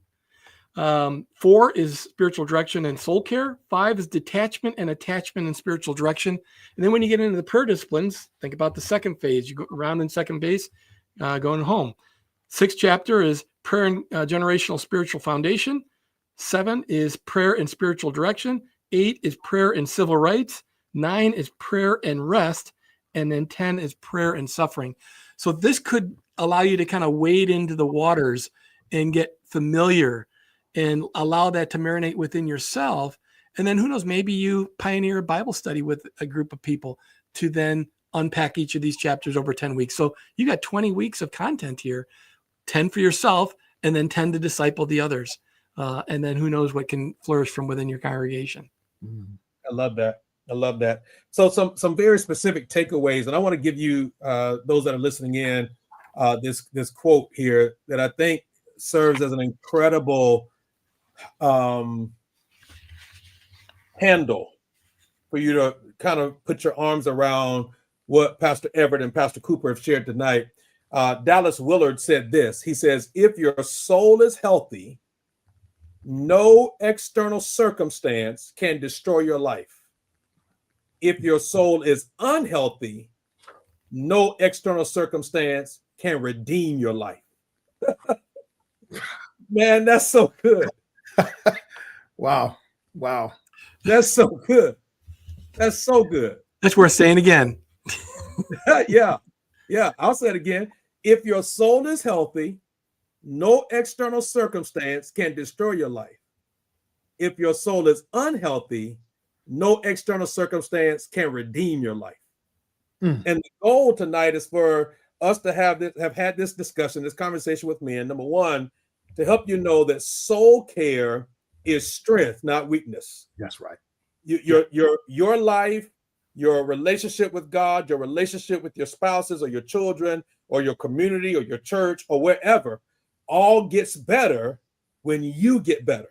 4 is spiritual direction and soul care. 5 is detachment and attachment and spiritual direction. And then when you get into the prayer disciplines, think about the second phase. You go around in second base, going home. 6th chapter is prayer and generational spiritual foundation. 7 is prayer and spiritual direction. 8 is prayer and civil rights. 9 is prayer and rest. And then 10 is prayer and suffering. So this could allow you to kind of wade into the waters and get familiar and allow that to marinate within yourself. And then who knows, maybe you pioneer a Bible study with a group of people to then unpack each of these chapters over 10 weeks. So you got 20 weeks of content here. 10 for yourself, and then 10 to disciple the others. And then who knows what can flourish from within your congregation. I love that. So some very specific takeaways, and I want to give you those that are listening in this quote here that I think serves as an incredible handle for you to kind of put your arms around what Pastor Everett and Pastor Cooper have shared tonight. Dallas Willard said this. He says, if your soul is healthy, no external circumstance can destroy your life. If your soul is unhealthy, no external circumstance can redeem your life. Man, that's so good. Wow. That's so good. That's so good. That's worth saying again. Yeah. I'll say it again. If your soul is healthy, no external circumstance can destroy your life. If your soul is unhealthy, no external circumstance can redeem your life. And the goal tonight is for us to have had this discussion, this conversation with men. Number one, to help you know that soul care is strength, not weakness. That's right. Your life, your relationship with God, your relationship with your spouses or your children or your community or your church or wherever all gets better when you get better.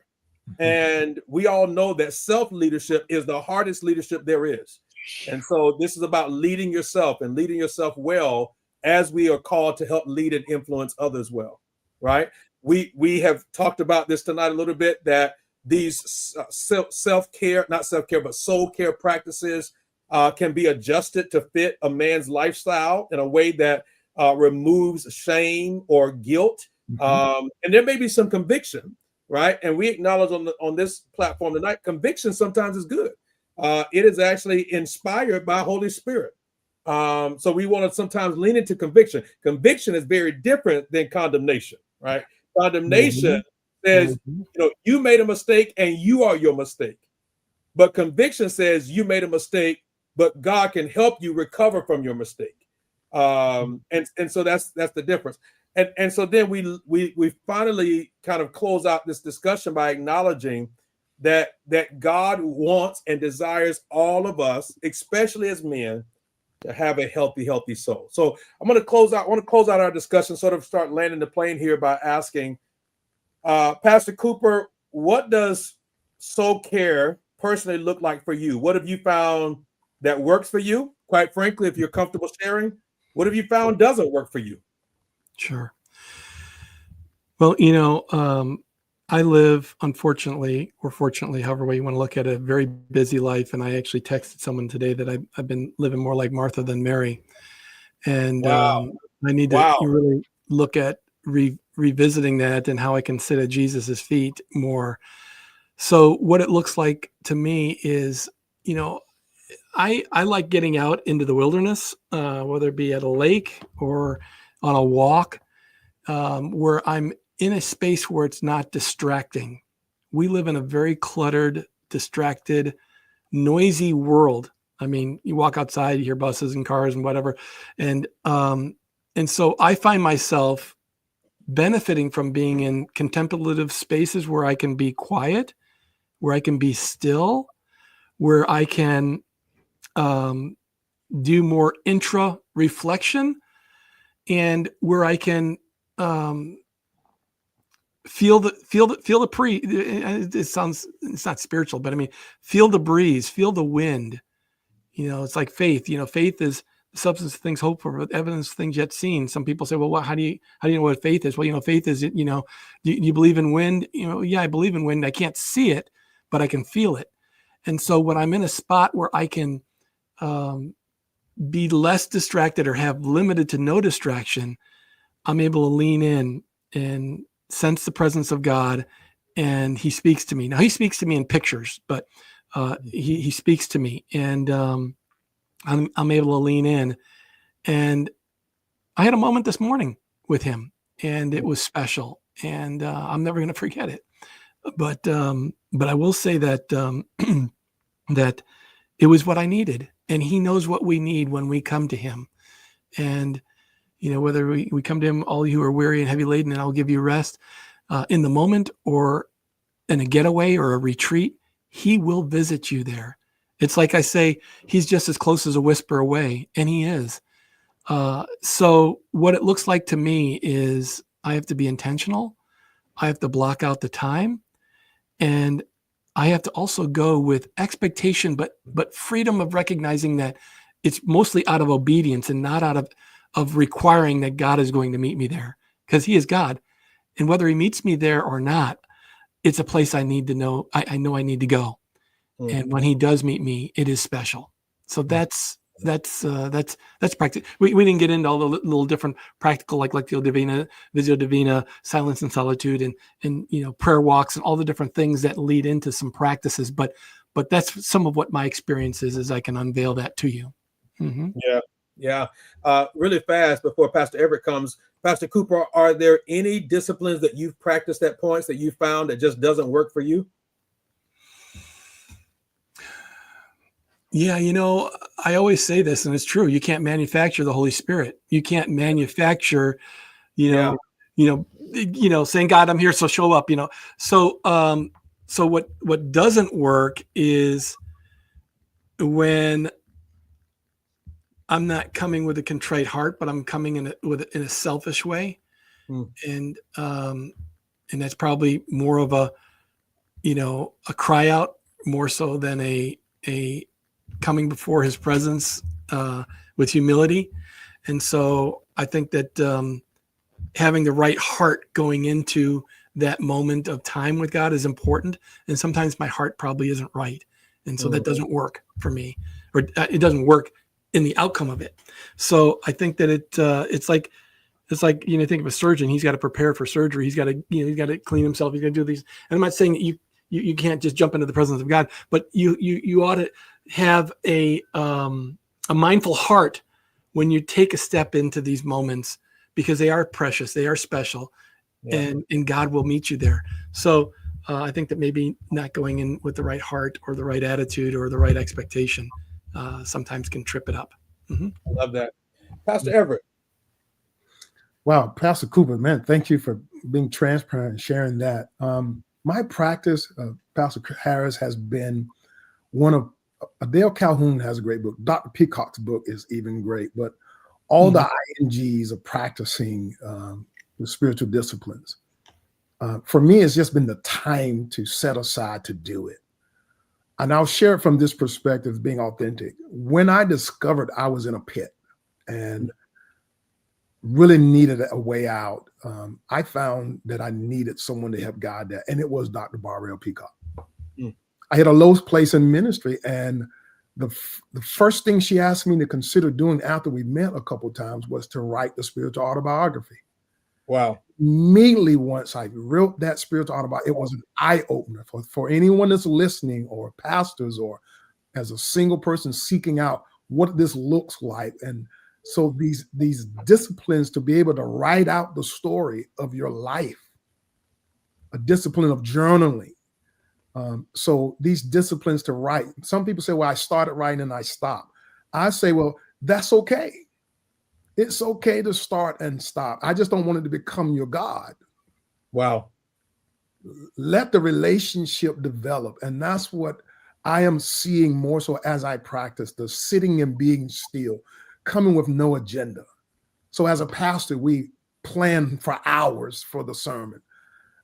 And we all know that self-leadership is the hardest leadership there is. And so this is about leading yourself and leading yourself well, as we are called to help lead and influence others well, right? We have talked about this tonight a little bit, that these self-care, not self-care, but soul care practices can be adjusted to fit a man's lifestyle in a way that removes shame or guilt. And there may be some conviction, right? And we acknowledge on this platform tonight, conviction sometimes is good. It is actually inspired by Holy Spirit. So we want to sometimes lean into conviction. Conviction is very different than condemnation, right? Condemnation says, you made a mistake and you are your mistake. But conviction says you made a mistake, but God can help you recover from your mistake. And so that's the difference. And so then we finally kind of close out this discussion by acknowledging that God wants and desires all of us, especially as men, to have a healthy soul. So I want to close out our discussion, sort of start landing the plane here by asking Pastor Cooper, what does SoulCare personally look like for you? What have you found that works for you? Quite frankly, if you're comfortable sharing, what have you found doesn't work for you? Sure. Well, I live, unfortunately, or fortunately, however way you want to look at it, a very busy life. And I actually texted someone today that I've been living more like Martha than Mary. And I need to really look at revisiting that and how I can sit at Jesus's feet more. So what it looks like to me is, I like getting out into the wilderness, whether it be at a lake or on a walk, where I'm in a space where it's not distracting. We live in a very cluttered, distracted, noisy world. I mean, you walk outside, you hear buses and cars and whatever. And so I find myself benefiting from being in contemplative spaces where I can be quiet, where I can be still, where I can do more intra reflection, and where I can feel the it's not spiritual, but I mean, feel the breeze, feel the wind. It's like faith. Faith is the substance of things hoped for, but evidence of things yet seen. Some people say, well, how do you know what faith is? Well, faith is, do you believe in wind? Yeah, I believe in wind. I can't see it, but I can feel it. And so when I'm in a spot where I can be less distracted or have limited to no distraction, I'm able to lean in and sense the presence of God, and he speaks to me. Now, he speaks to me in pictures, but he speaks to me, and I'm able to lean in. And I had a moment this morning with him, and it was special, and I'm never going to forget it. But I will say that that it was what I needed, and he knows what we need when we come to him. And whether we come to him, all you who are weary and heavy laden, and I'll give you rest, in the moment or in a getaway or a retreat, he will visit you there. It's like I say, he's just as close as a whisper away, and he is. So what it looks like to me is I have to be intentional. I have to block out the time, and I have to also go with expectation, but freedom of recognizing that it's mostly out of obedience and not out of requiring that God is going to meet me there, because he is God. And whether he meets me there or not, it's a place I need to know. I know I need to go. Mm-hmm. And when he does meet me, it is special. So that's practical. We didn't get into all the little different practical, like Lectio Divina, Visio Divina, silence and solitude, and prayer walks and all the different things that lead into some practices. But that's some of what my experience is, as I can unveil that to you. Mm-hmm. Yeah. Really fast before Pastor Everett comes, Pastor Cooper, are there any disciplines that you've practiced at points that you found that just doesn't work for you? Yeah, I always say this, and it's true. You can't manufacture the Holy Spirit. You can't manufacture, saying, God, I'm here, so show up, So what doesn't work is when I'm not coming with a contrite heart, but I'm coming in a selfish way. And that's probably more of a cry out more so than a coming before his presence with humility. And so I think that having the right heart going into that moment of time with God is important. And sometimes my heart probably isn't right. And so that doesn't work for me, or it doesn't work in the outcome of it. So I think that it's like, think of a surgeon. He's got to prepare for surgery. He's got to clean himself. He's got to do these. And I'm not saying that you can't just jump into the presence of God, but you ought to have a mindful heart when you take a step into these moments, because they are precious, they are special, and God will meet you there. So I think that maybe not going in with the right heart or the right attitude or the right expectation sometimes can trip it up. I love that. Pastor Everett. Wow, Pastor Cooper, man, thank you for being transparent and sharing that. My practice, Pastor Harris, has been one of Dale Calhoun has a great book. Dr. Peacock's book is even great, but all the INGs of practicing the spiritual disciplines. For me, it's just been the time to set aside to do it. And I'll share it from this perspective, being authentic. When I discovered I was in a pit and really needed a way out, I found that I needed someone to help guide that. And it was Dr. Barbara Peacock. I had a low place in ministry, and the first thing she asked me to consider doing after we met a couple of times was to write the spiritual autobiography. Wow. Immediately once I wrote that spiritual autobiography, it was an eye-opener for anyone that's listening, or pastors, or as a single person seeking out what this looks like. And so these disciplines to be able to write out the story of your life, a discipline of journaling. So these disciplines to write. Some people say, well, I started writing and I stopped. I say, well, that's okay. It's okay to start and stop. I just don't want it to become your God. Wow. Let the relationship develop. And that's what I am seeing more so as I practice the sitting and being still, coming with no agenda. So as a pastor, we plan for hours for the sermon.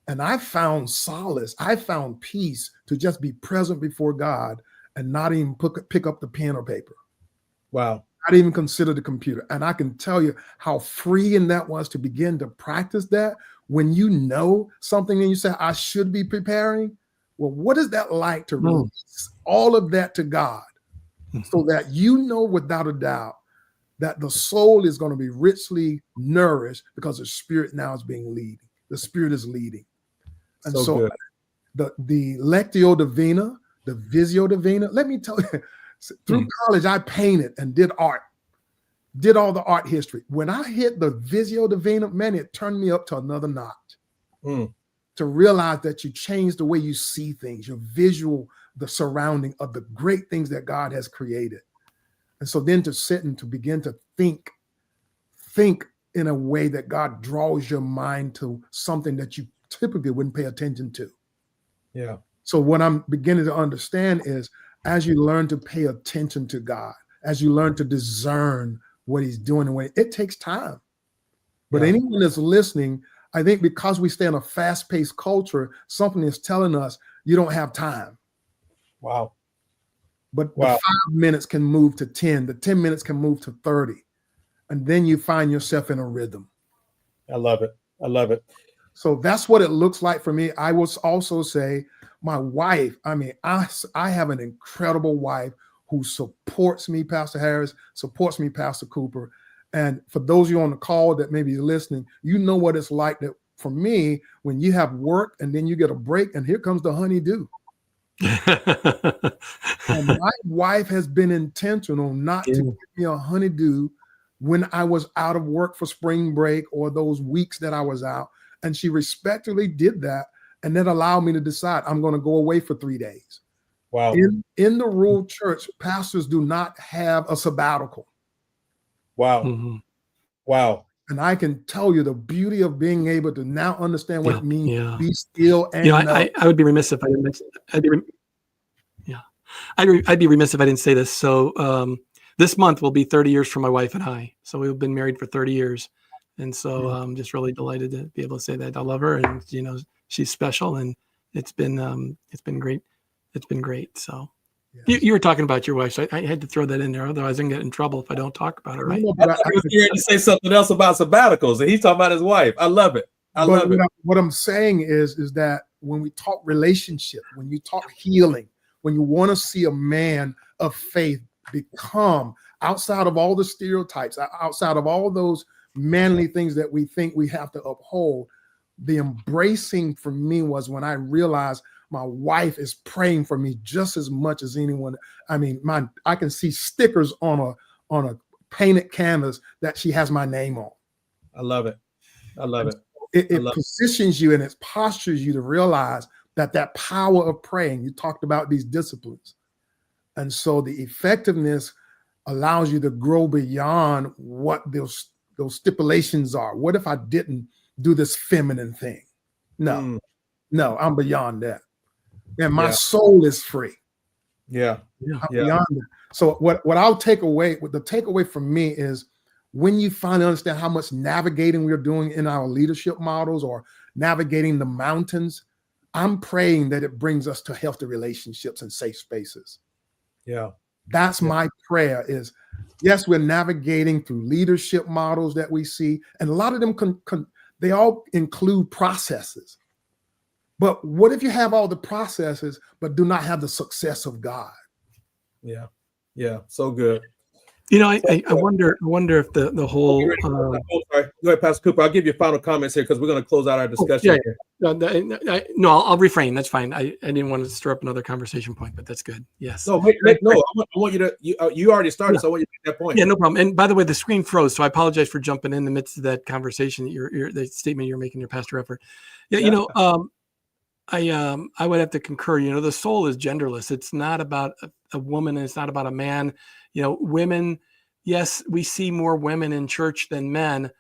And I found solace. I found peace to just be present before God and not even pick up the pen or paper. Wow. Not even consider the computer. And I can tell you how freeing that was to begin to practice that. When you know something and you say, I should be preparing. Well, what is that like to release all of that to God so that you know without a doubt that the soul is going to be richly nourished because the spirit now is being leading. The spirit is leading. And so the Lectio Divina, the Visio Divina, let me tell you, through college, I painted and did art, did all the art history. When I hit the Visio Divina, man, it turned me up to another notch. To realize that you change the way you see things, your visual, the surrounding of the great things that God has created. And so then to sit and to begin to think in a way that God draws your mind to something that you typically wouldn't pay attention to. Yeah. So what I'm beginning to understand is as you learn to pay attention to God, as you learn to discern what he's doing, it takes time. But anyone that's listening, I think because we stay in a fast-paced culture, something is telling us you don't have time. Wow. But the 5 minutes can move to 10. The 10 minutes can move to 30. And then you find yourself in a rhythm. I love it. I love it. So that's what it looks like for me. I will also say my wife, I have an incredible wife who supports me, Pastor Harris, supports me, Pastor Cooper. And for those of you on the call that may be listening, you know what it's like that for me, when you have work and then you get a break and here comes the honeydew. And my wife has been intentional not to give me a honeydew when I was out of work for spring break or those weeks that I was out. And she respectfully did that. And then allowed me to decide I'm going to go away for 3 days. Wow. In the rural church, pastors do not have a sabbatical. Wow. Wow. And I can tell you the beauty of being able to now understand what it means to be still. And I would be remiss if I didn't. I'd be remiss if I didn't say this. So this month will be 30 years for my wife and I. So we've been married for 30 years. And so I'm just really delighted to be able to say that I love her, and, you know, she's special, and it's been great. It's been great. So you were talking about your wife. So I had to throw that in there. Otherwise I can get in trouble if I don't talk about it. Right. I thought he was here to say something else about sabbaticals, and he's talking about his wife. I love it. I love it. What I'm saying is that when we talk relationship, when you talk healing, when you want to see a man of faith become, outside of all the stereotypes, outside of all those manly things that we think we have to uphold, the embracing for me was when I realized my wife is praying for me just as much as anyone. I mean, I can see stickers on a painted canvas that she has my name on. I love it. I love it. It positions you and it postures you to realize that power of praying. You talked about these disciplines. And so the effectiveness allows you to grow beyond what those stipulations are. What if I didn't do this feminine thing? No, I'm beyond that. And my soul is free. Yeah. I'm beyond that. So what I'll take away, the takeaway from me is, when you finally understand how much navigating we're doing in our leadership models or navigating the mountains, I'm praying that it brings us to healthy relationships and safe spaces. Yeah. That's my prayer is, yes, we're navigating through leadership models that we see, and a lot of them they all include processes. But what if you have all the processes but do not have the success of God? Yeah. Yeah. So good. You know, I wonder if the whole. Sorry. Go ahead, Pastor Cooper. I'll give you final comments here because we're going to close out our discussion. No, I'll refrain. That's fine. I didn't want to stir up another conversation point, but that's good. Yes. No, no. I want you to. You already started, so I want you to make that point. Yeah, no problem. And by the way, the screen froze, so I apologize for jumping in the midst of that conversation. The statement you're making, your pastor effort. Yeah, you know, I would have to concur. You know, the soul is genderless. It's not about a woman, and it's not about a man. You know, women, yes, we see more women in church than men,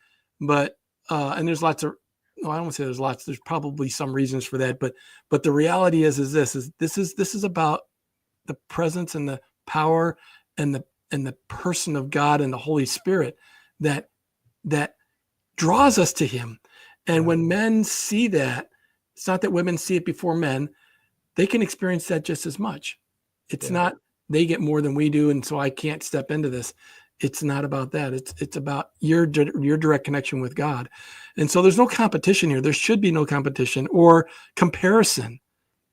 but and there's lots of, no, I don't want to say there's lots, there's probably some reasons for that, but the reality is this is about the presence and the power and the person of God and the Holy Spirit that draws us to him. And when men see that, it's not that women see it before men, they can experience that just as much. It's not, they get more than we do, and so I can't step into this. It's not about that. It's about your direct connection with God. And so there's no competition here. There should be no competition or comparison.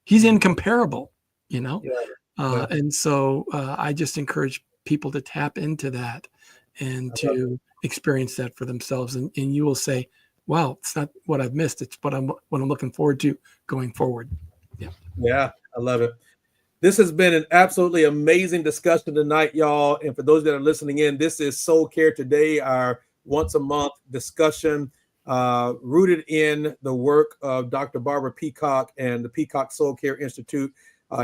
He's incomparable, you know? And so I just encourage people to tap into that and to experience that for themselves. And you will say, wow, it's not what I've missed. It's what I'm looking forward to going forward. Yeah, I love it. This has been an absolutely amazing discussion tonight, y'all. And for those that are listening in, this is SoulCare Today, our once a month discussion rooted in the work of Dr. Barbara Peacock and the Peacock SoulCare Institute.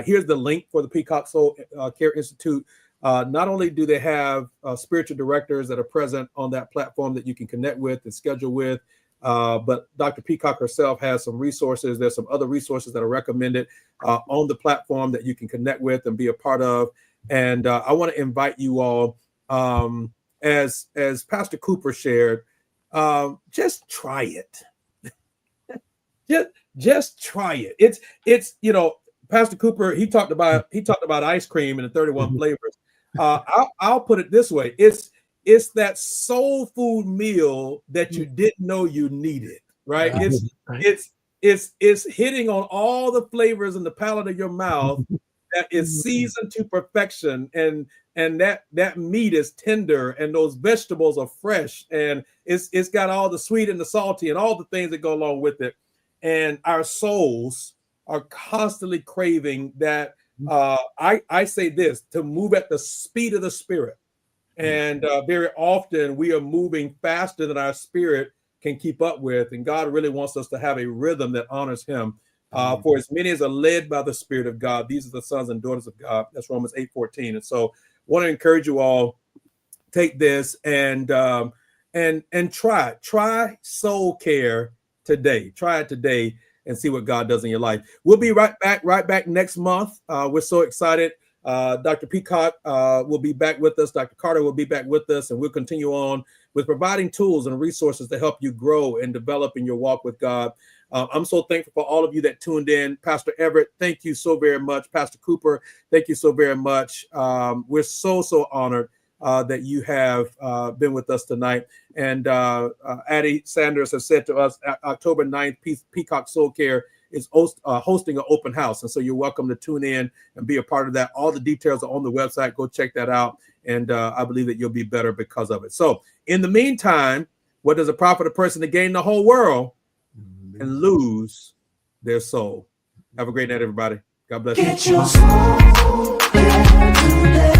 Here's the link for the Peacock SoulCare Institute. Not only do they have spiritual directors that are present on that platform that you can connect with and schedule with, but Dr. Peacock herself has some resources. There's some other resources that are recommended on the platform that you can connect with and be a part of. And I want to invite you all, as Pastor Cooper shared, just try it. just try it. It's you know, Pastor Cooper, he talked about ice cream and the 31 flavors. I'll put it this way: it's that soul food meal that you didn't know you needed, right? It's hitting on all the flavors in the palate of your mouth that is seasoned to perfection, and that meat is tender, and those vegetables are fresh, and it's got all the sweet and the salty and all the things that go along with it. And our souls are constantly craving that. I say this, to move at the speed of the Spirit. And very often we are moving faster than our spirit can keep up with. And God really wants us to have a rhythm that honors him. For as many as are led by the Spirit of God, these are the sons and daughters of God. That's Romans 8:14. And so I want to encourage you all, take this and try SoulCare today. Try it today and see what God does in your life. We'll be right back next month. We're so excited. Dr. Peacock will be back with us. Dr. Carter will be back with us, and we'll continue on with providing tools and resources to help you grow and develop in your walk with God. I'm so thankful for all of you that tuned in. Pastor Everett, thank you so very much. Pastor Cooper, thank you so very much. We're so honored that you have been with us tonight. And Addie Sanders has said to us, October 9th, Peacock SoulCare is hosting an open house. And so you're welcome to tune in and be a part of that. All the details are on the website. Go check that out. And I believe that you'll be better because of it. So in the meantime, what does it profit a person to gain the whole world and lose their soul? Have a great night, everybody. God bless you. Get your soul there today.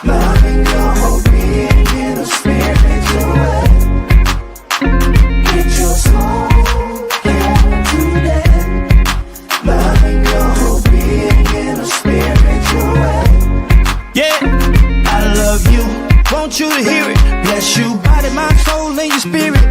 Loving your whole being in a spiritual way. Get your soul there today. Loving your whole being in a spiritual way. Yeah, I love you. Want you to hear it. Bless you, body, mind, soul, and your spirit.